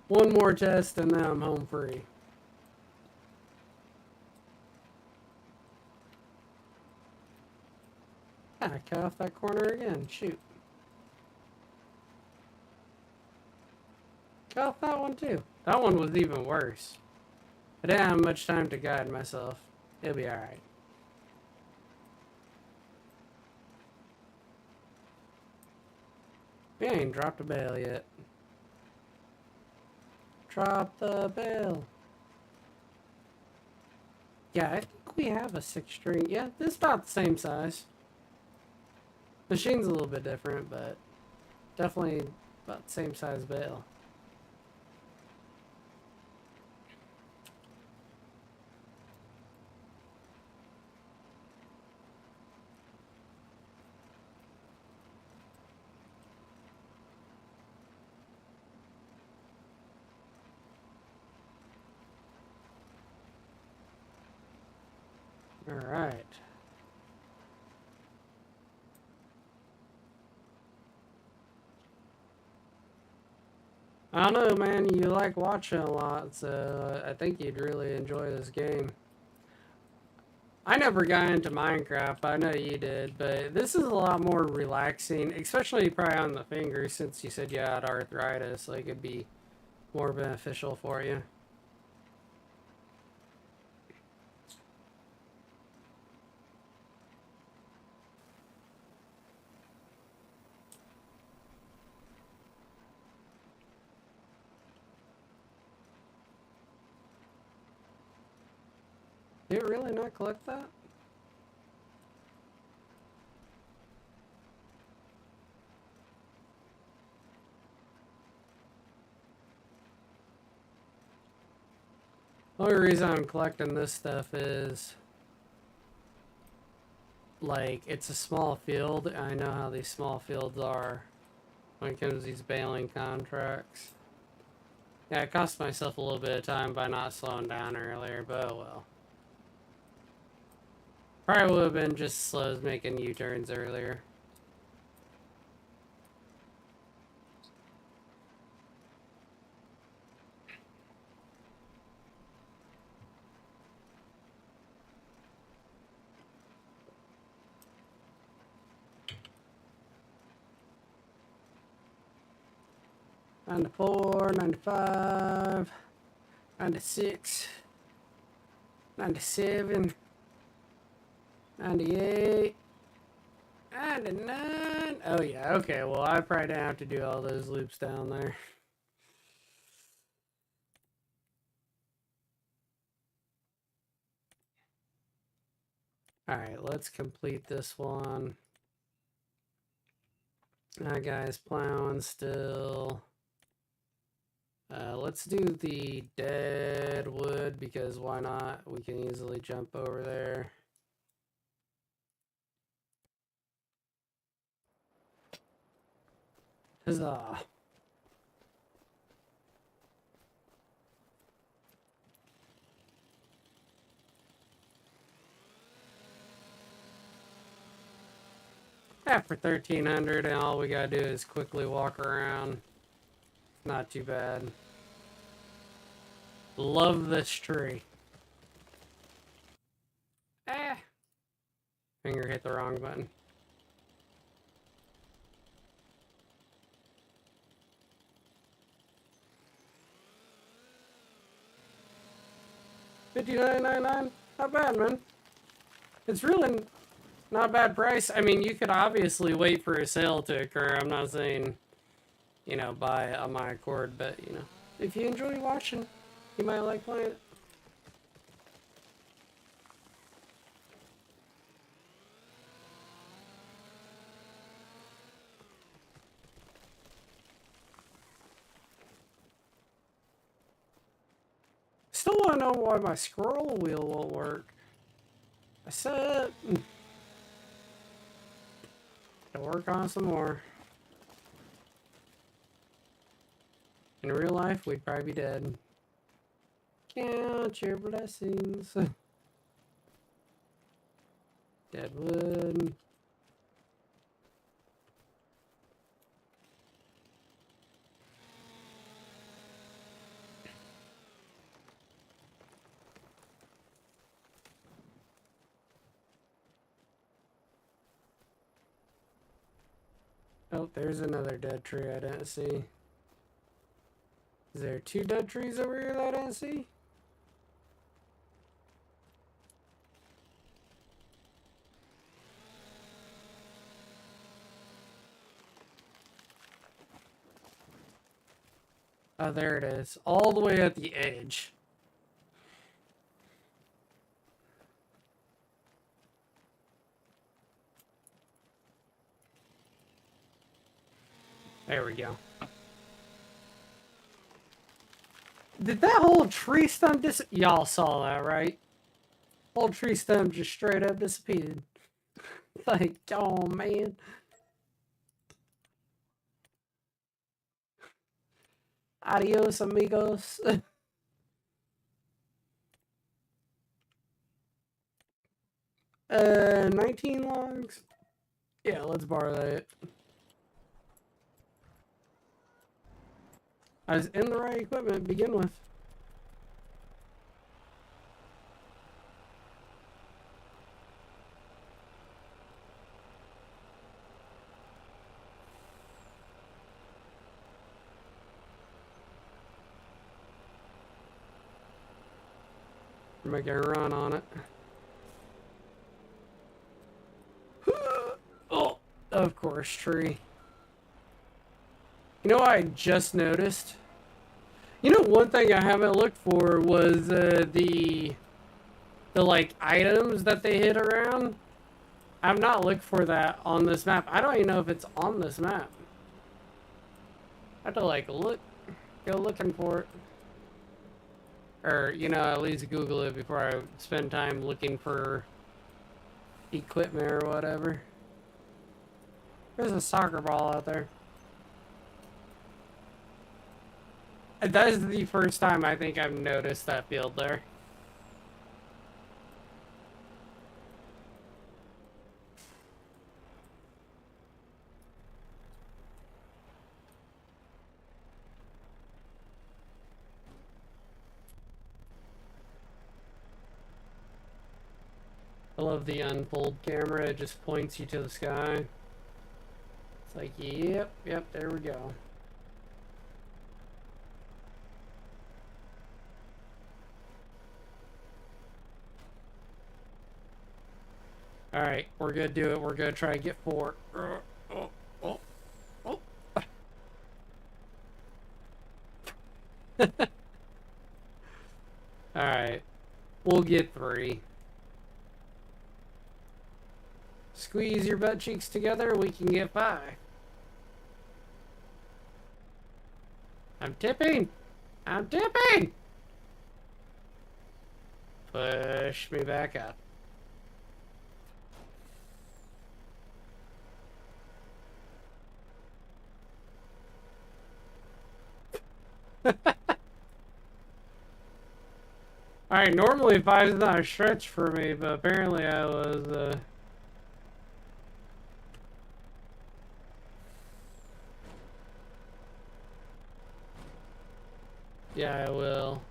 One more test and then I'm home free. Ah, I cut off that corner again. Shoot. Cut off that one too. That one was even worse. I didn't have much time to guide myself. It'll be alright. We ain't dropped a bale yet. Drop the bale. Yeah, I think we have a 6-string. Yeah, this is about the same size. Machine's a little bit different, but definitely about the same size bale. All right. I don't know, man. You like watching a lot, so I think you'd really enjoy this game. I never got into Minecraft. I know you did, but this is a lot more relaxing, especially probably on the fingers since you said you had arthritis. Like, it'd be more beneficial for you. Did it really not collect that? The only reason I'm collecting this stuff is, like, it's a small field. I know how these small fields are when it comes to these baling contracts. Yeah, it cost myself a little bit of time by not slowing down earlier, but oh well. Probably would have been just slow as making U-turns earlier. '94, '95, '96, '97, '98, '99. Oh yeah, okay, well I probably didn't have to do all those loops down there. Alright, let's complete this one. That guy's plowing still. Let's do the dead wood because why not? We can easily jump over there. Huzzah. After 1300 and all we gotta do is quickly walk around. Not too bad. Love this tree. Ah! Finger hit the wrong button. $59.99? Not bad, man. It's really not a bad price. I mean, you could obviously wait for a sale to occur. I'm not saying, you know, buy it on my accord, but, you know, if you enjoy watching, you might like playing it. Still want to know why my scroll wheel won't work. I said to work on some more. In real life, we'd probably be dead. Count your blessings. Deadwood. Oh, there's another dead tree I didn't see. Is there 2 dead trees over here that I didn't see? Oh, there it is. All the way at the edge. There we go. Did that whole tree stump Y'all saw that, right? Whole tree stump just straight up disappeared. Like, oh man. Adios, amigos. 19 logs. Yeah, let's borrow that. I was in the right equipment to begin with. Make a run on it. Oh, of course, tree. You know what I just noticed? You know, one thing I haven't looked for was the like items that they hid around. I've not looked for that on this map. I don't even know if it's on this map. I have to like go looking for it. Or, you know, at least Google it before I spend time looking for equipment or whatever. There's a soccer ball out there. And that is the first time I think I've noticed that field there. I love the unfold camera. It just points you to the sky. It's like, yep, there we go. Alright, we're gonna do it. We're gonna try to get 4. Alright, we'll get 3. Squeeze your butt cheeks together, we can get 5. I'm tipping! I'm tipping! Push me back up. Alright, normally 5 is not a stretch for me, but apparently I was, yeah, I will.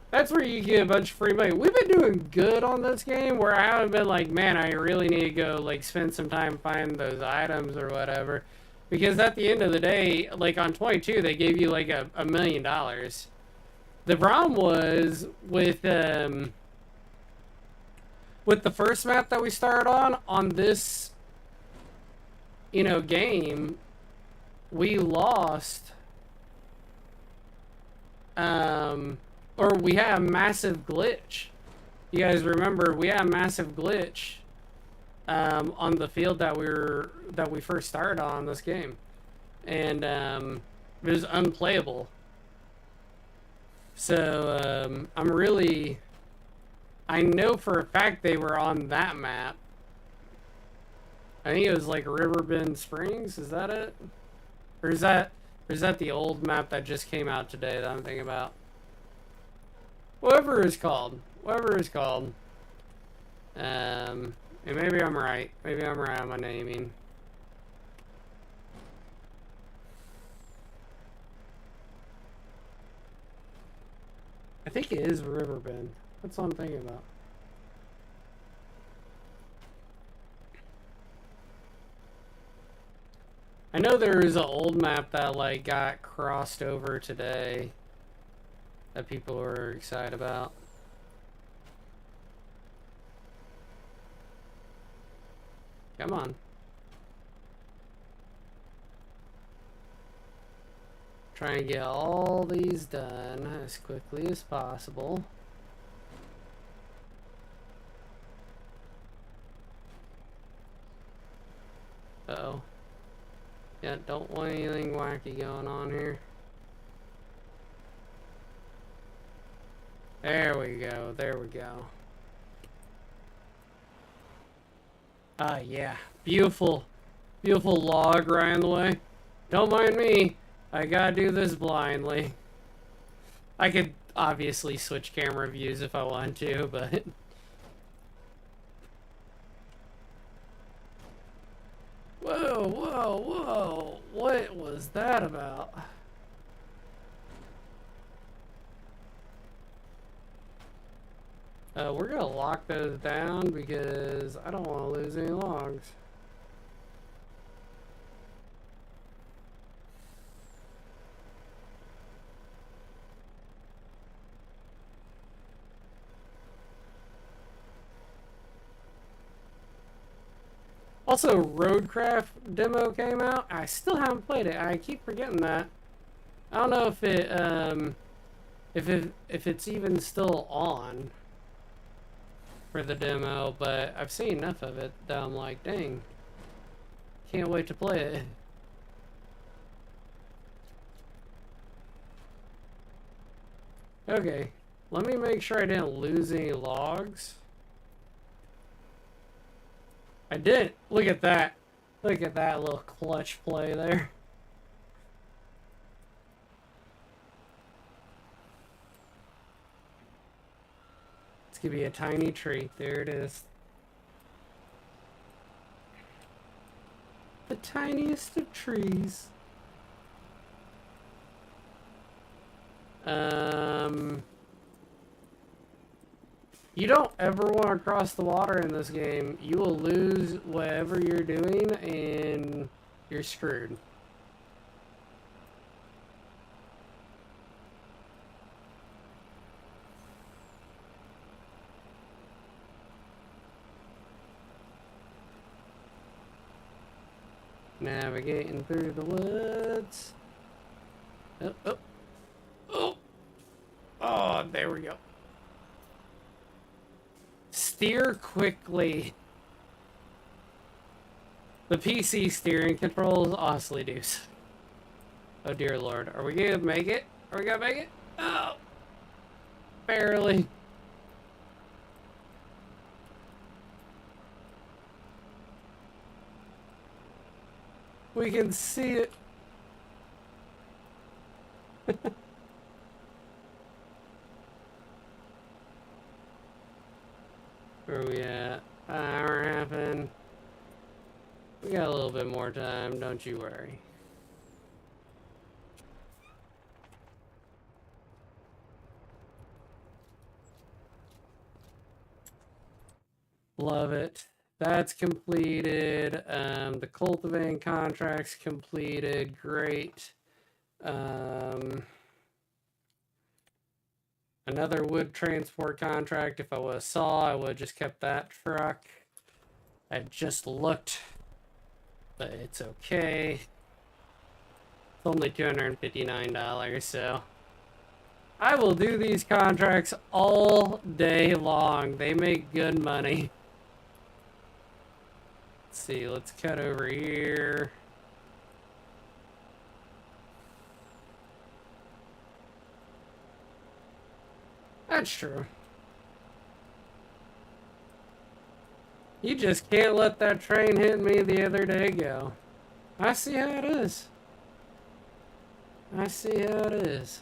That's where you get a bunch of free money. We've been doing good on this game, where I haven't been like, man, I really need to go, like, spend some time finding those items or whatever. Because at the end of the day, like, on 22, they gave you, like, $1 million. The problem was, with the first map that we started on this, you know, game, we lost... or we had a massive glitch. You guys remember we had a massive glitch on the field that we first started on this game, and it was unplayable. So I know for a fact they were on that map. I think it was like Riverbend Springs. Is that it? Or is that the old map that just came out today that I'm thinking about? Whatever it's called. And maybe I'm right. Maybe I'm right on my naming. I think it is Riverbend. That's what I'm thinking about. I know there is an old map that like got crossed over today that people were excited about. Come on. Try and get all these done as quickly as possible. Uh-oh. Yeah, don't want anything wacky going on here. There we go, there we go. Yeah, beautiful log right in the way. Don't mind me, I gotta do this blindly. I could obviously switch camera views if I want to, but... Whoa, whoa, whoa. What was that about? We're gonna lock those down because I don't want to lose any logs. Also, Roadcraft demo came out. I still haven't played it. I keep forgetting that. I don't know if it's even still on for the demo, but I've seen enough of it that I'm like, dang, can't wait to play it. Okay, let me make sure I didn't lose any logs. I did. Look at that. Look at that little clutch play there. It's gonna be a tiny treat. There it is. The tiniest of trees. You don't ever want to cross the water in this game. You will lose whatever you're doing and you're screwed. Navigating through the woods. Oh, oh, oh. Oh, there we go. Steer quickly. The PC steering controls honestly deuce. Oh dear lord. Are we gonna make it? Are we gonna make it? Oh! Barely. We can see it. Where are we at? Hour happened. We got a little bit more time, don't you worry. Love it. That's completed. The cultivating contract's completed. Great. Another wood transport contract. If I would have saw, I would have just kept that truck. I just looked, but it's okay. It's only $259, so I will do these contracts all day long. They make good money. Let's see, let's cut over here. That's true. You just can't let that train hit me the other day go. I see how it is. I see how it is.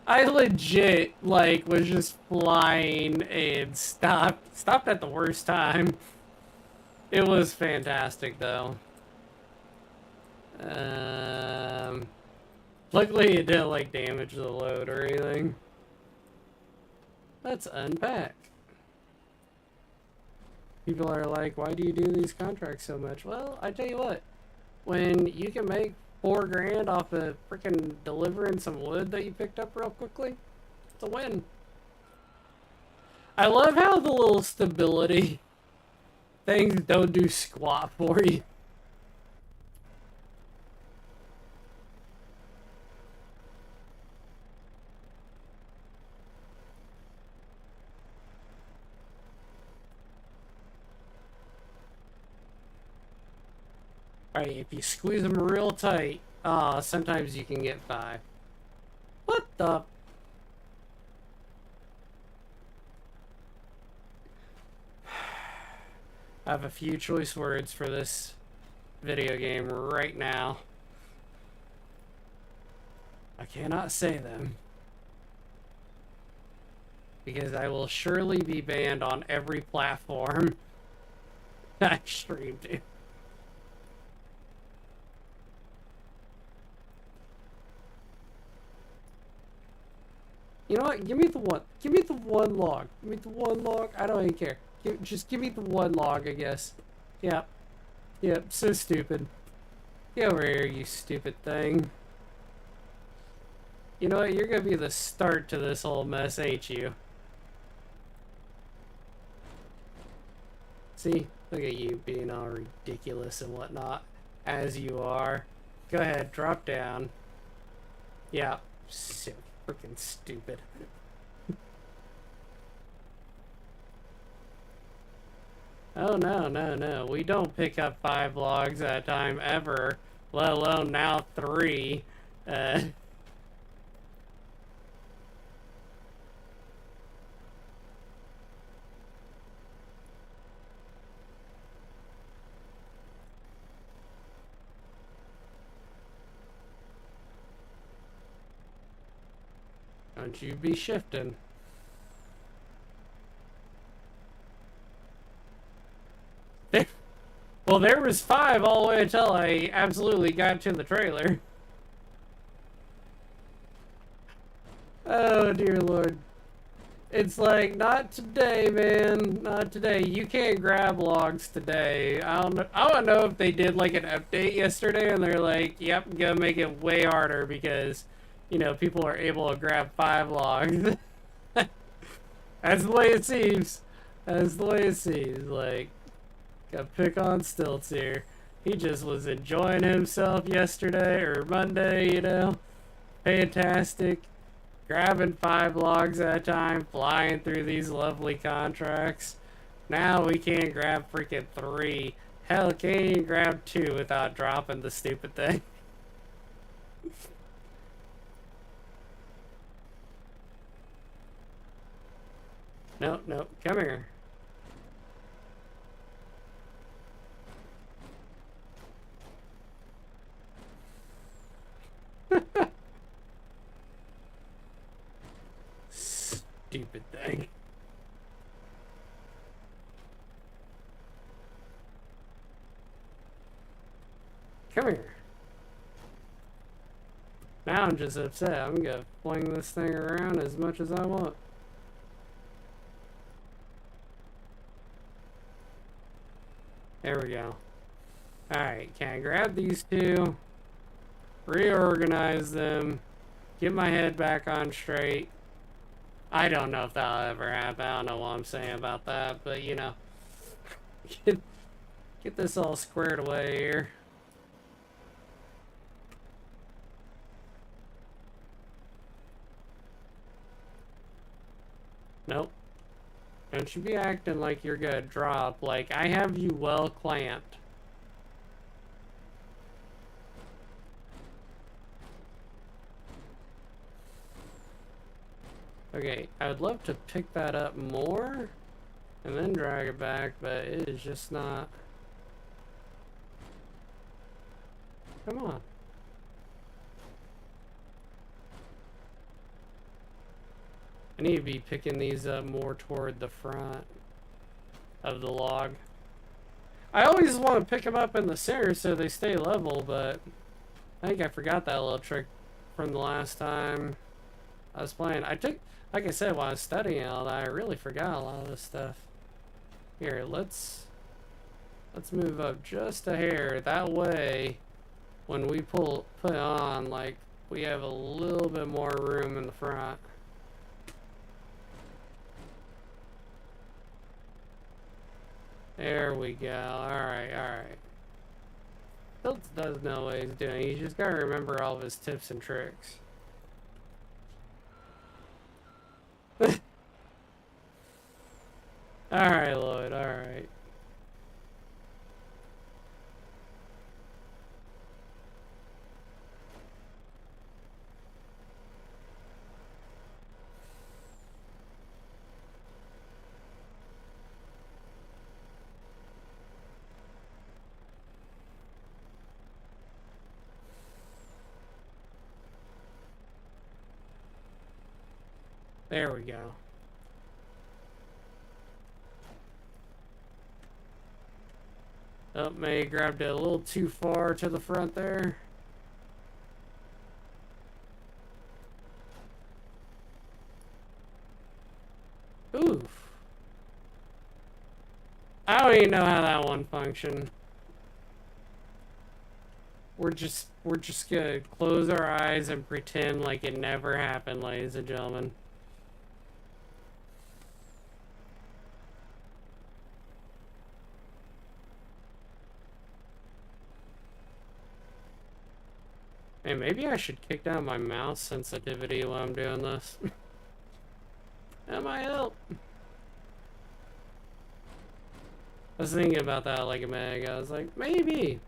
I legit, like, was just flying and stopped at the worst time. It was fantastic, though. Luckily it didn't, like, damage the load or anything. Let's unpack. People are like, why do you do these contracts so much? Well, I tell you what, when you can make $4 grand off of freaking delivering some wood that you picked up real quickly, it's a win. I love how the little stability things don't do squat for you. Alright, if you squeeze them real tight, sometimes you can get 5. What the? I have a few choice words for this video game right now. I cannot say them because I will surely be banned on every platform I stream to. You know what? Give me the one. Give me the one log. Give me the one log. I don't even care. Just give me the one log, I guess. Yep. Yep. So stupid. Get over here, you stupid thing. You know what? You're gonna be the start to this whole mess, ain't you? See? Look at you being all ridiculous and whatnot. As you are. Go ahead, drop down. Yeah. So freaking stupid. Oh, no, no, no. We don't pick up 5 logs at a time ever, let alone now 3. Don't you be shifting. Well, there was 5 all the way until I absolutely got to the trailer. Oh, dear Lord. It's like, not today, man. Not today. You can't grab logs today. I don't know if they did like an update yesterday and they're like, yep, gonna make it way harder because, you know, people are able to grab 5 logs. That's the way it seems. That's the way it seems. Like, got pick on stilts here. He just was enjoying himself yesterday or Monday, you know. Fantastic. Grabbing 5 logs at a time, flying through these lovely contracts. Now we can't grab freaking 3. Hell, can't even grab 2 without dropping the stupid thing. No, no, come here. Stupid thing. Come here. Now I'm just upset. I'm gonna fling this thing around as much as I want. There we go. Alright, can I grab these 2? Reorganize them. Get my head back on straight. I don't know if that'll ever happen. I don't know what I'm saying about that, but you know. Get this all squared away here. Nope. Don't you be acting like you're gonna drop. Like, I have you well clamped. Okay, I would love to pick that up more and then drag it back, but it is just not. Come on. I need to be picking these up more toward the front of the log. I always want to pick them up in the center so they stay level, but I think I forgot that little trick from the last time I was playing. Like I said, while I was studying all that, I really forgot a lot of this stuff. Here, let's move up just a hair. That way, when we put it on, like, we have a little bit more room in the front. There we go. Alright, alright. Phillips does know what he's doing. He's just gotta remember all of his tips and tricks. Alright, Lloyd, alright. There we go. Oh, may have grabbed it a little too far to the front there. Oof. I don't even know how that one functioned. We're just gonna close our eyes and pretend like it never happened, ladies and gentlemen. Hey, maybe I should kick down my mouse sensitivity while I'm doing this. That might help. I was thinking about that like a minute ago. I was like, maybe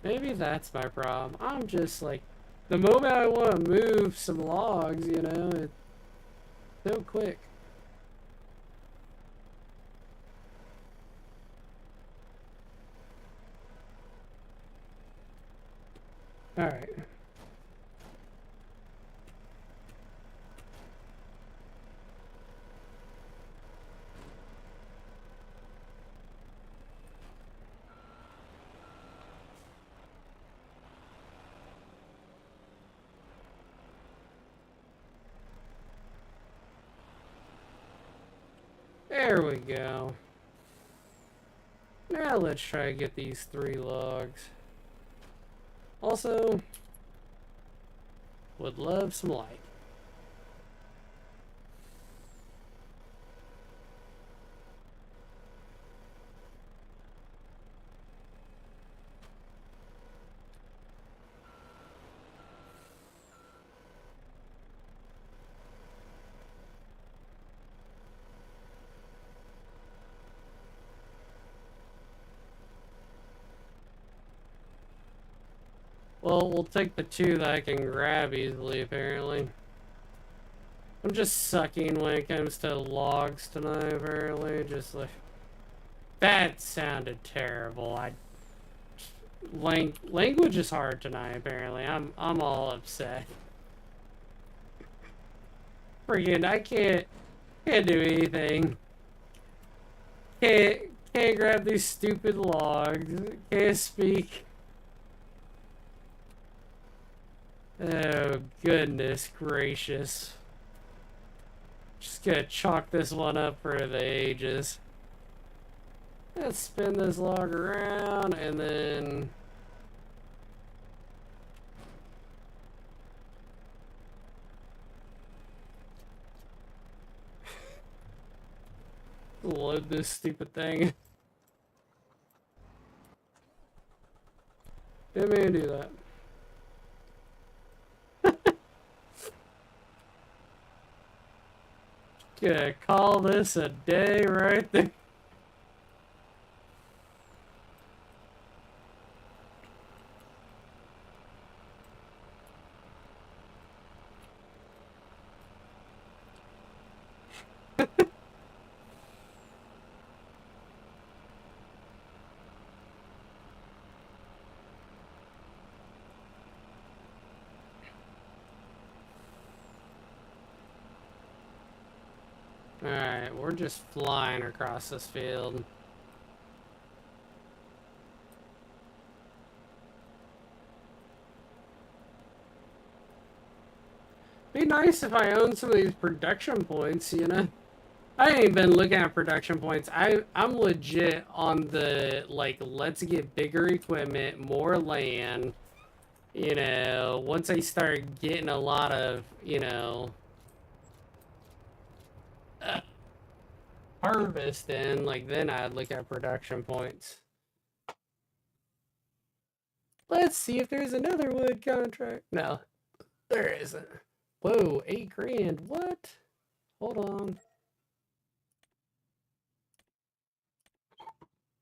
that's my problem. I'm just like, the moment I want to move some logs, you know, it's so quick. All right. There we go. Now let's try to get these 3 logs. Also, would love some light. Well, we'll take the 2 that I can grab easily, apparently. I'm just sucking when it comes to logs tonight, apparently. Just like... That sounded terrible. Language is hard tonight, apparently. I'm all upset. Freaking, I can't do anything. Can't grab these stupid logs. Can't speak. Oh, goodness gracious. Just gonna chalk this one up for the ages. Let's spin this log around and then... load this stupid thing. Didn't mean to do that. Gonna call this a day right there. Alright, we're just flying across this field. Be nice if I owned some of these production points, you know? I ain't been looking at production points. I'm legit on the, like, let's get bigger equipment, more land. You know, once I start getting a lot of, you know... harvest in, like, then I'd look at production points. Let's see if there's another wood contract. No, there isn't. Whoa, 8 grand. What? Hold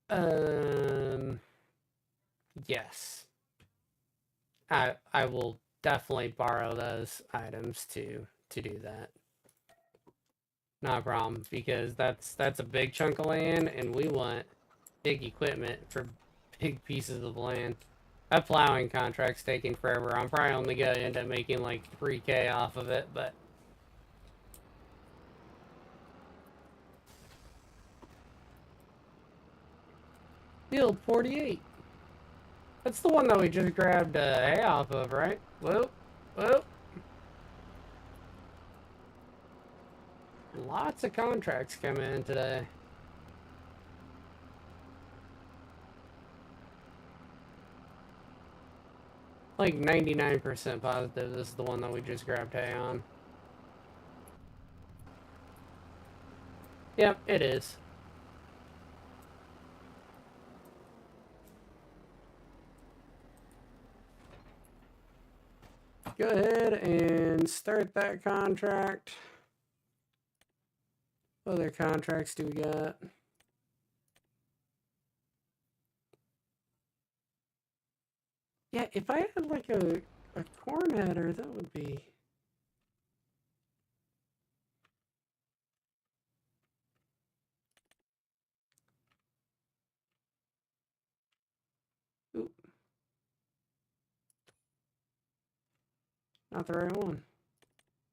on. Yes. I will definitely borrow those items to do that. Not a problem, because that's a big chunk of land, and we want big equipment for big pieces of land. That plowing contract's taking forever. I'm probably only gonna end up making like 3K off of it, but Field 48. That's the one that we just grabbed hay off of, right? Whoa, whoa. Lots of contracts coming in today. Like 99% positive this is the one that we just grabbed hay on. Yep, it is. Go ahead and start that contract. What other contracts do we got? Yeah, if I had like a corn header, that would be... Oop. Not the right one.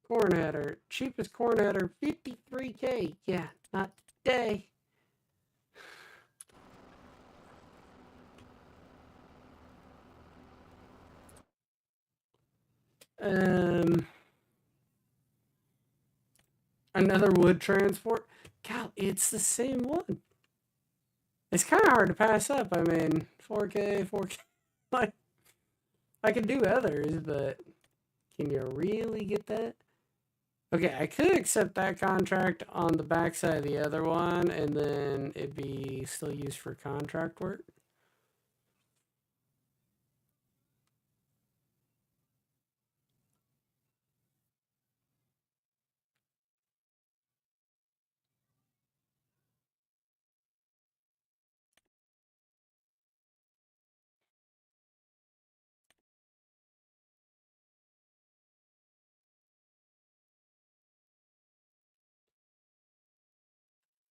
Corn header. Cheapest corn header, 53K. Yeah, not today. Another wood transport. God, it's the same one. It's kind of hard to pass up. I mean, 4K. Like, I could do others, but can you really get that? Okay, I could accept that contract on the backside of the other one, and then it'd be still used for contract work.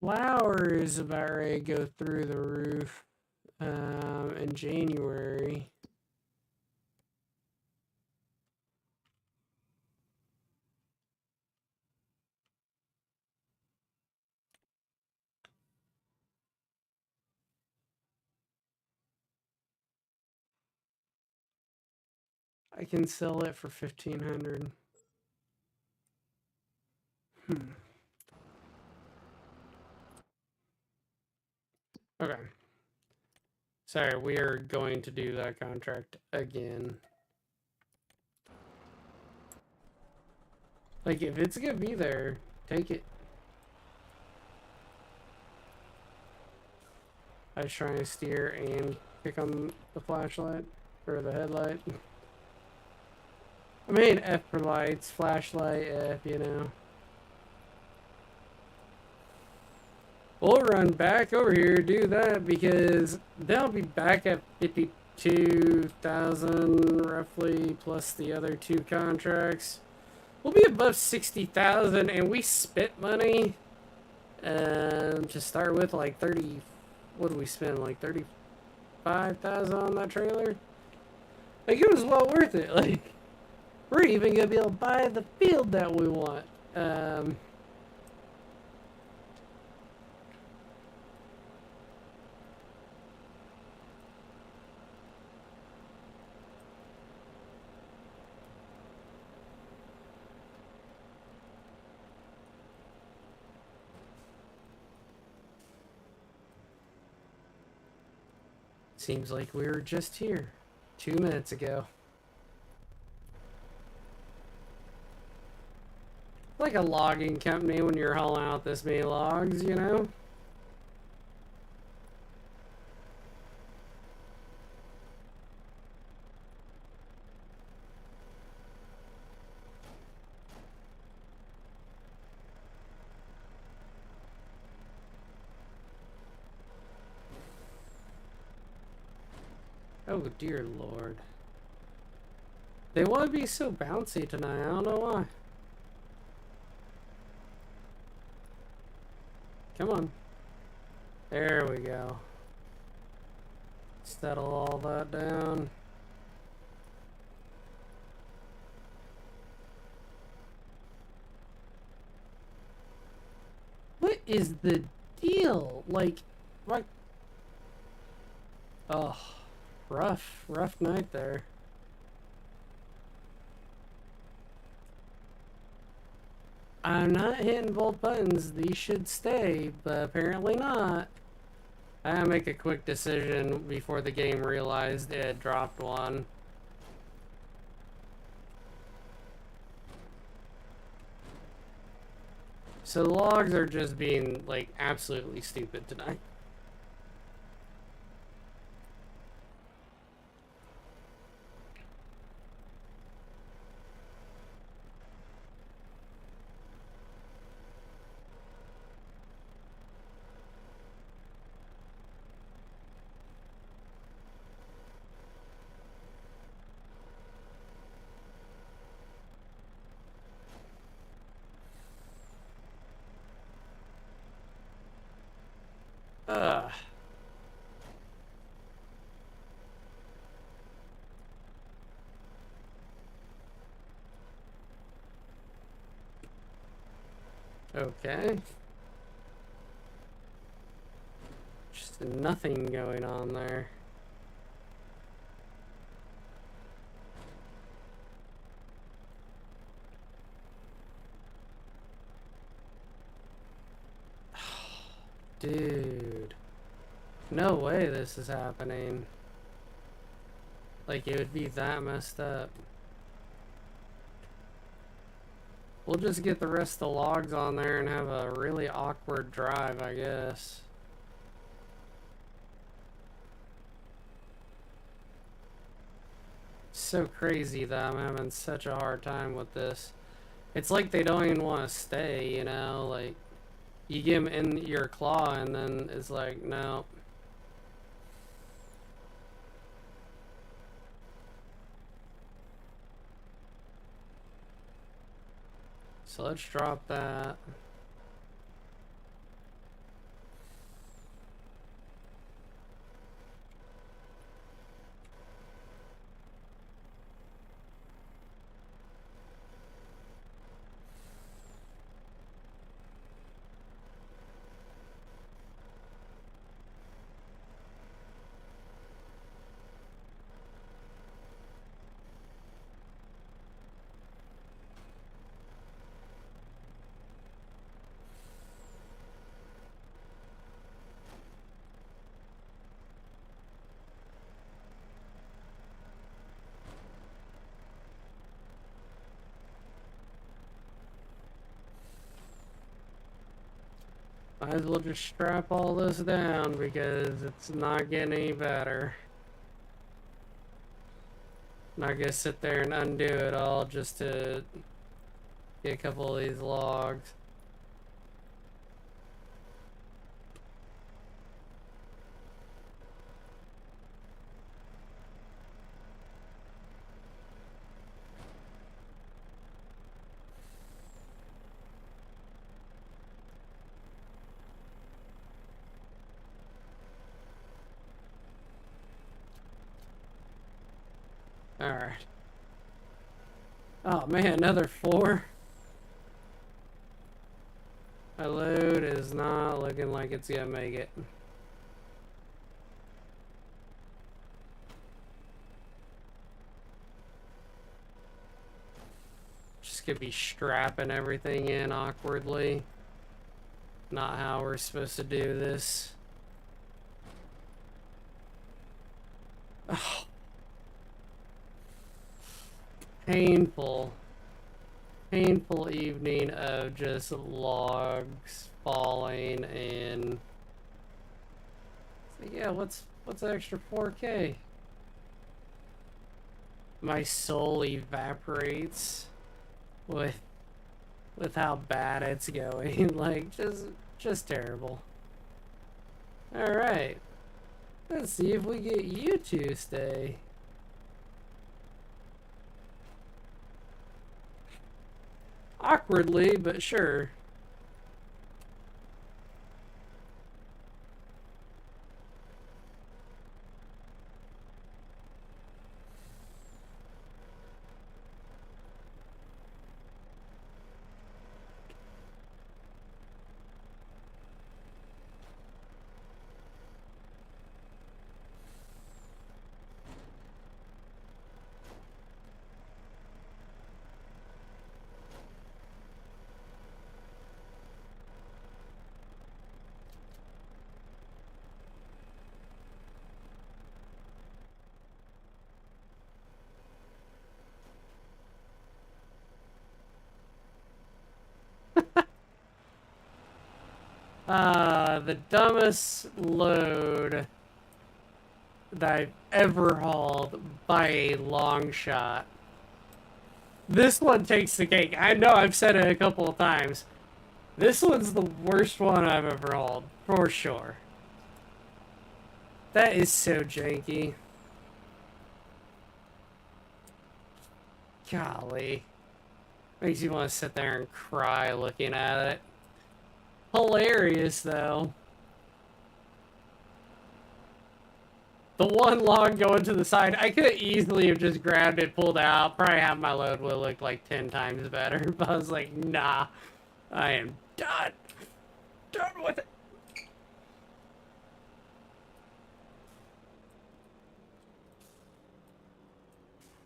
Flour is about ready to go through the roof in January. I can sell it for 1,500. Okay. Sorry, we are going to do that contract again. Like, if it's gonna be there, take it. I was trying to steer and pick on the flashlight, or the headlight. I mean, F for lights, flashlight, F, you know. We'll run back over here, do that, because they'll be back at 52,000 roughly, plus the other two contracts. We'll be above 60,000, and we spent money to start with, like 30. What did we spend? Like 35,000 on that trailer. Like, it was well worth it. Like, we're even gonna be able to buy the field that we want. Seems like we were just here 2 minutes ago. Like a logging company when you're hauling out this many logs, you know? Oh dear lord. They want to be so bouncy tonight, I don't know why. Come on. There we go. Settle all that down. What is the deal? Like, Oh, rough night there. I'm not hitting both buttons. These should stay, but apparently not. I had to make a quick decision before the game realized it had dropped one. So the logs are just being, like, absolutely stupid tonight. Ugh. Okay. Just nothing going on there. Dude. No way this is happening. Like, it would be that messed up. We'll just get the rest of the logs on there and have a really awkward drive, I guess. So crazy that I'm having such a hard time with this. It's like they don't even want to stay, you know? Like, you give them in your claw and then it's like, no. So let's drop that. Might as well just strap all this down because it's not getting any better. Not gonna sit there and undo it all just to get a couple of these logs. Alright. Oh man, another 4. My load is not looking like it's gonna make it. Just gonna be strapping everything in awkwardly. Not how we're supposed to do this. Oh. Painful evening of just logs falling and so yeah, what's the extra 4K? My soul evaporates with how bad it's going. Like just terrible. All right, let's see if we get you to stay. Awkwardly, but sure. The dumbest load that I've ever hauled by a long shot. This one takes the cake. I know I've said it a couple of times. This one's the worst one I've ever hauled, for sure. That is so janky. Golly. Makes you want to sit there and cry looking at it. Hilarious, though. The one log going to the side, I could easily have just grabbed it, pulled it out. Probably have my load would have looked like 10 times better. But I was like, nah, I am done. Done with it.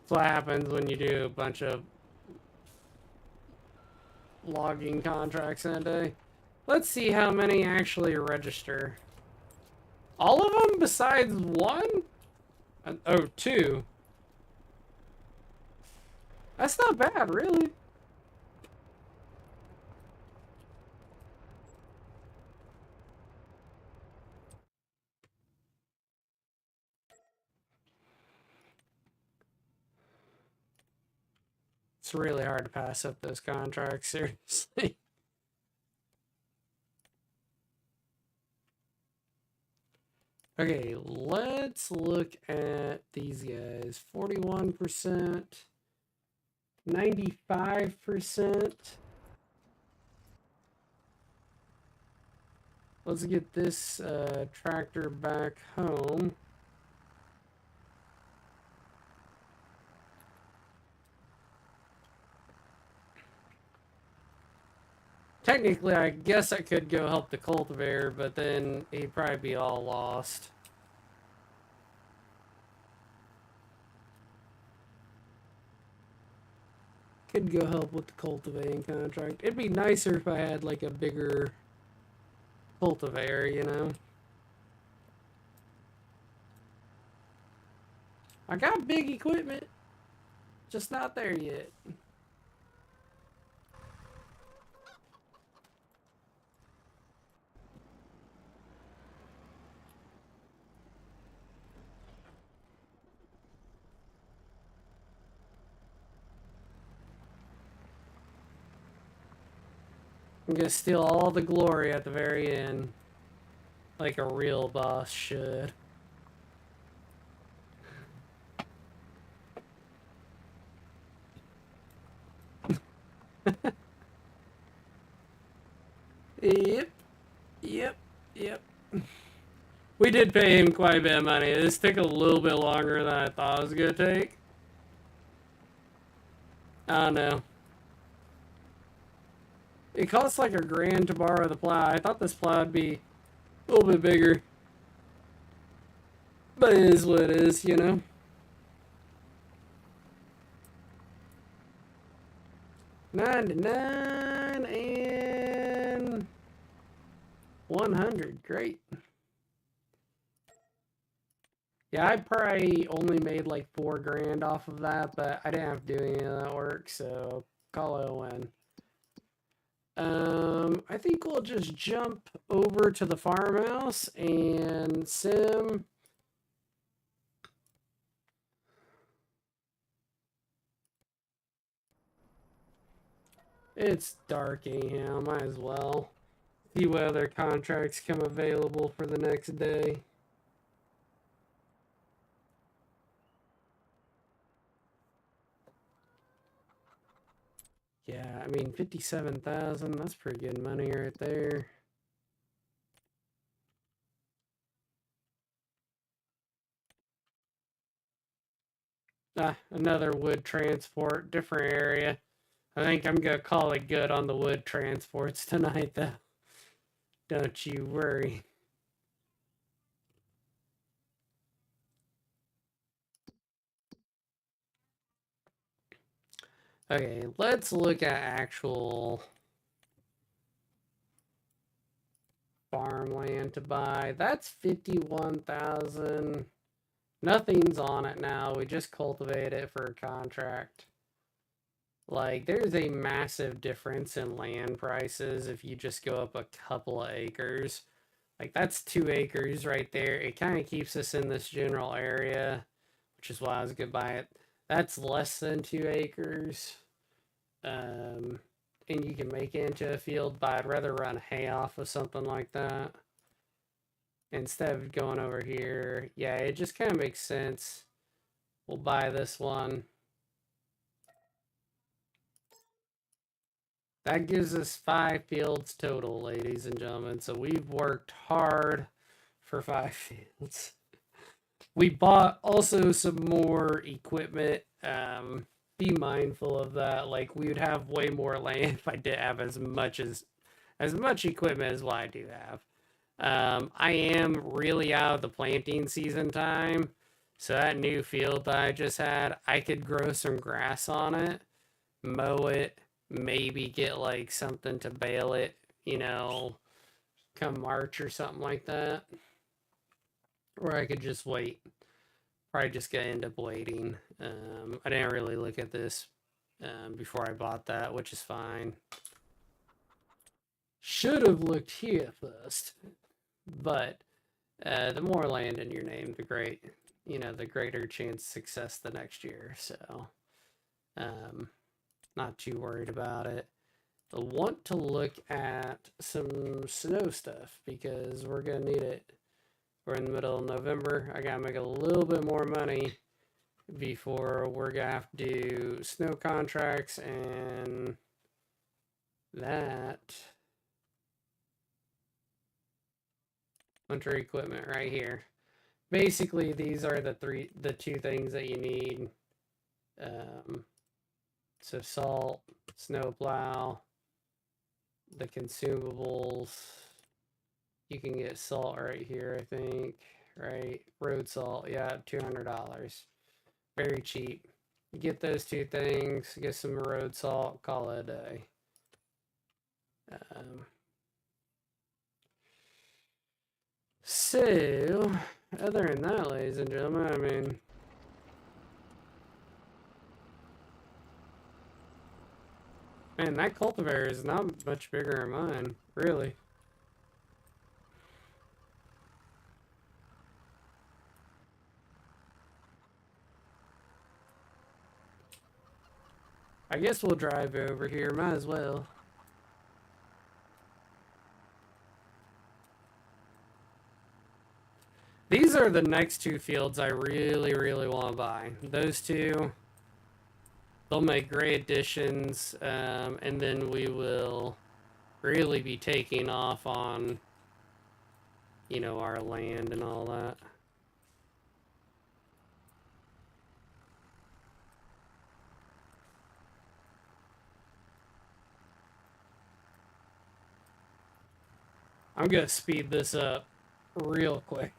That's what happens when you do a bunch of logging contracts in a day. Let's see how many actually register. All of them besides one? Oh, two. That's not bad, really. It's really hard to pass up those contracts, seriously. Okay, let's look at these guys. 41%, 95%. Let's get this tractor back home. Technically, I guess I could go help the cultivator, but then he'd probably be all lost. Could go help with the cultivating contract. It'd be nicer if I had like a bigger cultivator, you know? I got big equipment, just not there yet. I'm gonna steal all the glory at the very end, like a real boss should. Yep. We did pay him quite a bit of money. This took a little bit longer than I thought it was gonna take. I don't know. It costs like $1,000 to borrow the plow. I thought this plow would be a little bit bigger. But it is what it is, you know? $99 and 100. Great. Yeah, I probably only made like $4,000 off of that, but I didn't have to do any of that work, so call it a win. I think we'll just jump over to the farmhouse and sim. It's dark anyhow, might as well see what other contracts come available for the next day. Yeah, I mean, 57,000, that's pretty good money right there. Another wood transport, different area. I think I'm gonna call it good on the wood transports tonight, though. Don't you worry. Okay, let's look at actual farmland to buy. That's 51,000. Nothing's on it now. We just cultivate it for a contract. Like, there's a massive difference in land prices if you just go up a couple of acres. Like, that's 2 acres right there. It kind of keeps us in this general area, which is why I was gonna buy it. That's less than 2 acres. And you can make it into a field, but I'd rather run hay off of something like that instead of going over here. Yeah, it just kind of makes sense. We'll buy this one. That gives us 5 fields total, ladies and gentlemen. So we've worked hard for 5 fields. We bought also some more equipment. Be mindful of that. Like, we would have way more land if I did have as much equipment as what I do have. I am really out of the planting season time. So that new field that I just had, I could grow some grass on it, mow it, maybe get like something to bale it, come March or something like that. Or I could just wait. Probably just gonna end up waiting. I didn't really look at this before I bought that, which is fine. Should have looked here first. But the more land in your name, the greater chance of success the next year. So, not too worried about it. I want to look at some snow stuff because we're gonna need it. We're in the middle of November. I gotta make a little bit more money before we're gonna have to do snow contracts and that. Winter equipment right here. Basically, these are the two things that you need. So salt, snow plow, the consumables. You can get salt right here, I think. Right? Road salt, yeah, $200. Very cheap. You get those two things, get some road salt, call it a day. So, other than that, ladies and gentlemen, I mean, man, that cultivator is not much bigger than mine, really. I guess we'll drive over here, might as well. These are the next two fields I really, really want to buy. Those two, they'll make great additions, and then we will really be taking off on, our land and all that. I'm gonna speed this up real quick.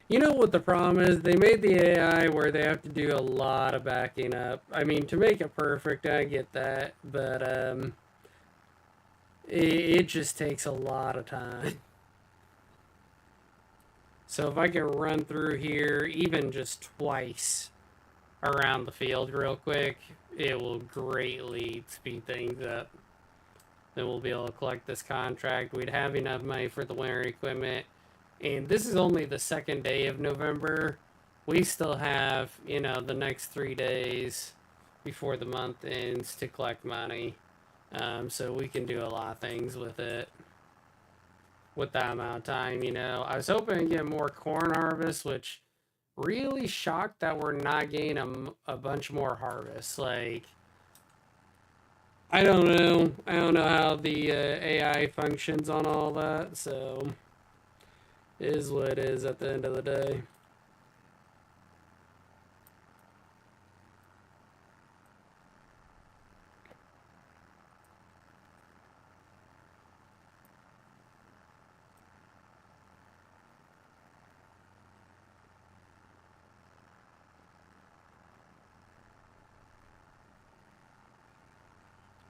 You know what the problem is? They made the AI where they have to do a lot of backing up. I mean, to make it perfect, I get that, but it just takes a lot of time. So if I can run through here even just twice around the field real quick, it will greatly speed things up. Then we'll be able to collect this contract. We'd have enough money for the winter equipment. And this is only the second day of November. We still have, the next 3 days before the month ends to collect money. So we can do a lot of things with it. With that amount of time, I was hoping to get more corn harvest, which really shocked that we're not getting a bunch more harvests. Like, I don't know. I don't know how the AI functions on all that, so it is what it is at the end of the day.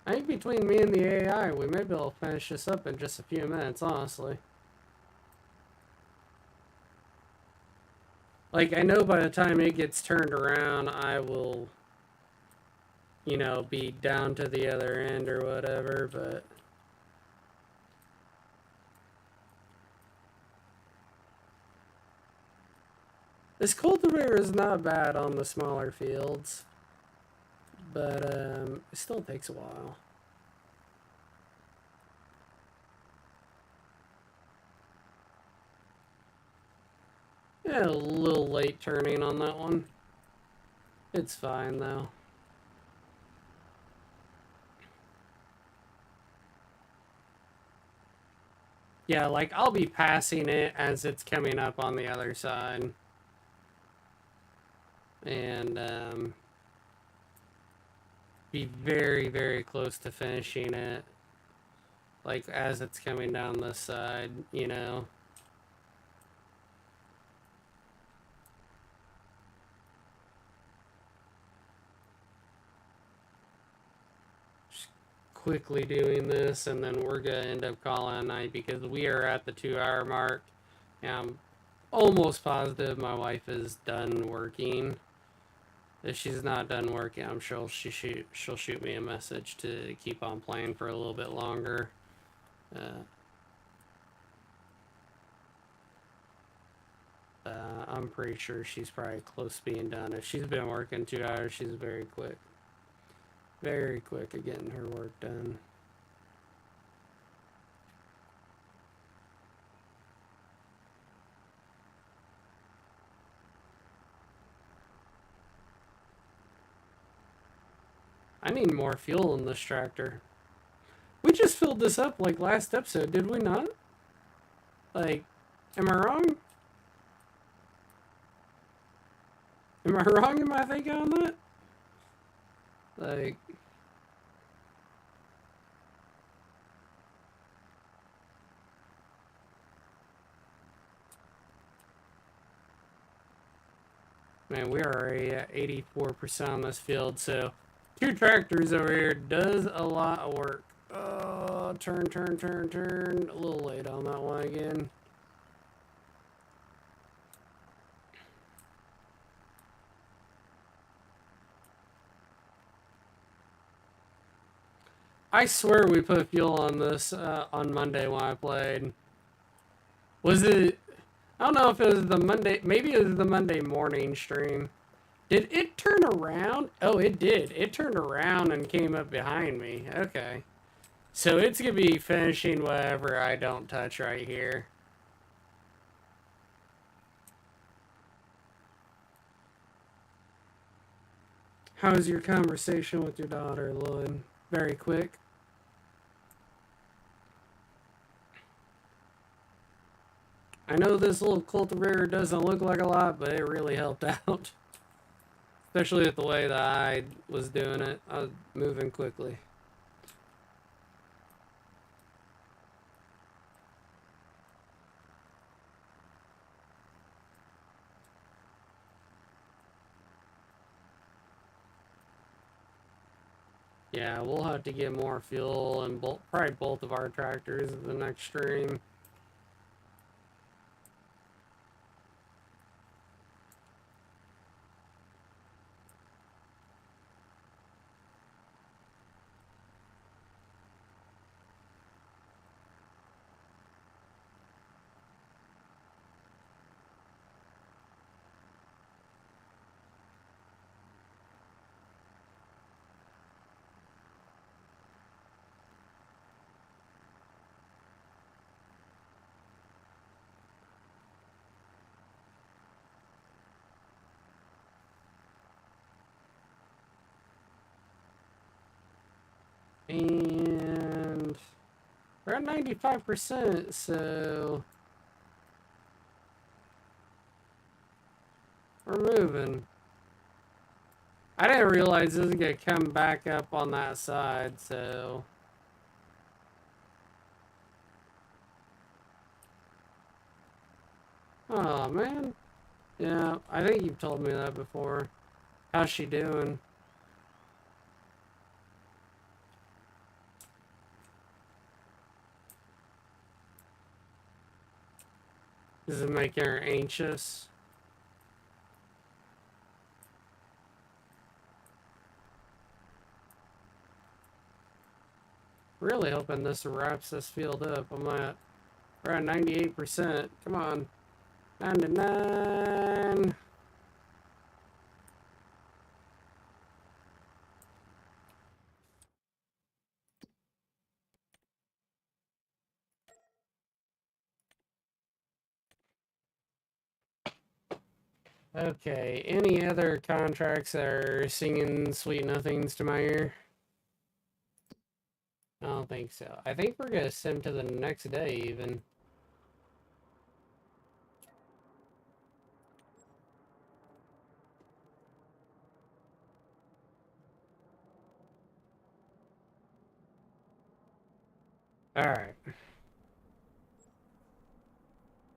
I think between me and the AI, we may be able to finish this up in just a few minutes, honestly. Like, I know by the time it gets turned around, I will, you know, be down to the other end or whatever, but... This cultivator is not bad on the smaller fields, but it still takes a while. Yeah, a little late turning on that one. It's fine though. Yeah, like I'll be passing it as it's coming up on the other side. And be very, very close to finishing it. Like as it's coming down this side, you know. Quickly doing this, and then we're gonna end up calling a night because we are at the 2 hour mark. And I'm almost positive my wife is done working. If she's not done working, I'm sure she'll shoot me a message to keep on playing for a little bit longer. I'm pretty sure she's probably close to being done. If she's been working 2 hours, she's very quick at getting her work done. I need more fuel in this tractor. We just filled this up like last episode, did we not? Like, am I wrong? Am I wrong in my thinking on that? Like... Man, we're already at 84% on this field, so 2 tractors over here does a lot of work. Oh, turn. A little late on that one again. I swear we put fuel on this on Monday when I played. Was it... I don't know if it was the Monday... Maybe it was the Monday morning stream. Did it turn around? Oh, it did. It turned around and came up behind me. Okay. So it's going to be finishing whatever I don't touch right here. How's your conversation with your daughter, Lloyd? Very quick. I know this little cultivator doesn't look like a lot, but it really helped out. Especially with the way that I was doing it. I was moving quickly. Yeah, we'll have to get more fuel and probably both of our tractors in the next stream. And we're at 95%, so we're moving. I didn't realize this was going to come back up on that side, so... Oh, man. Yeah, I think you've told me that before. How's she doing? Does it make her anxious? Really hoping this wraps this field up. We're at 98%. Come on. 99. Okay, any other contracts that are singing sweet nothings to my ear? I don't think so. I think we're gonna sim to the next day even. Alright.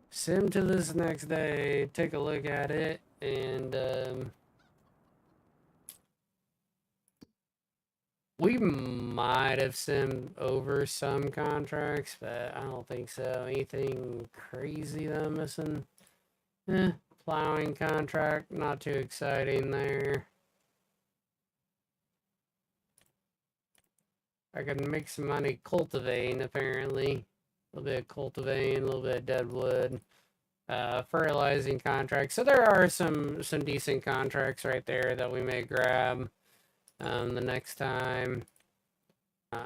Sim to this next day, take a look at it, and we might have simmed over some contracts, but I don't think so. Anything crazy that I'm missing? Plowing contract, not too exciting there. I can make some money cultivating, apparently. A little bit of cultivating, a little bit of deadwood. Fertilizing contracts. So there are some decent contracts right there that we may grab the next time. I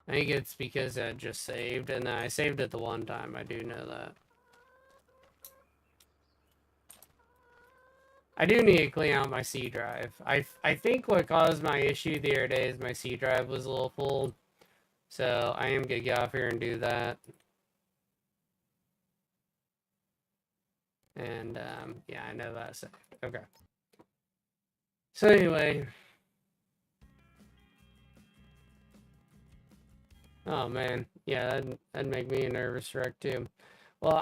think it's because I just saved, and I saved it the one time. I do know that. I do need to clean out my C drive. I think what caused my issue the other day is my C drive was a little full. So I am gonna get off here and do that. And yeah, I know that's it. Okay. So anyway. Oh man, yeah, that'd make me a nervous wreck too. Well,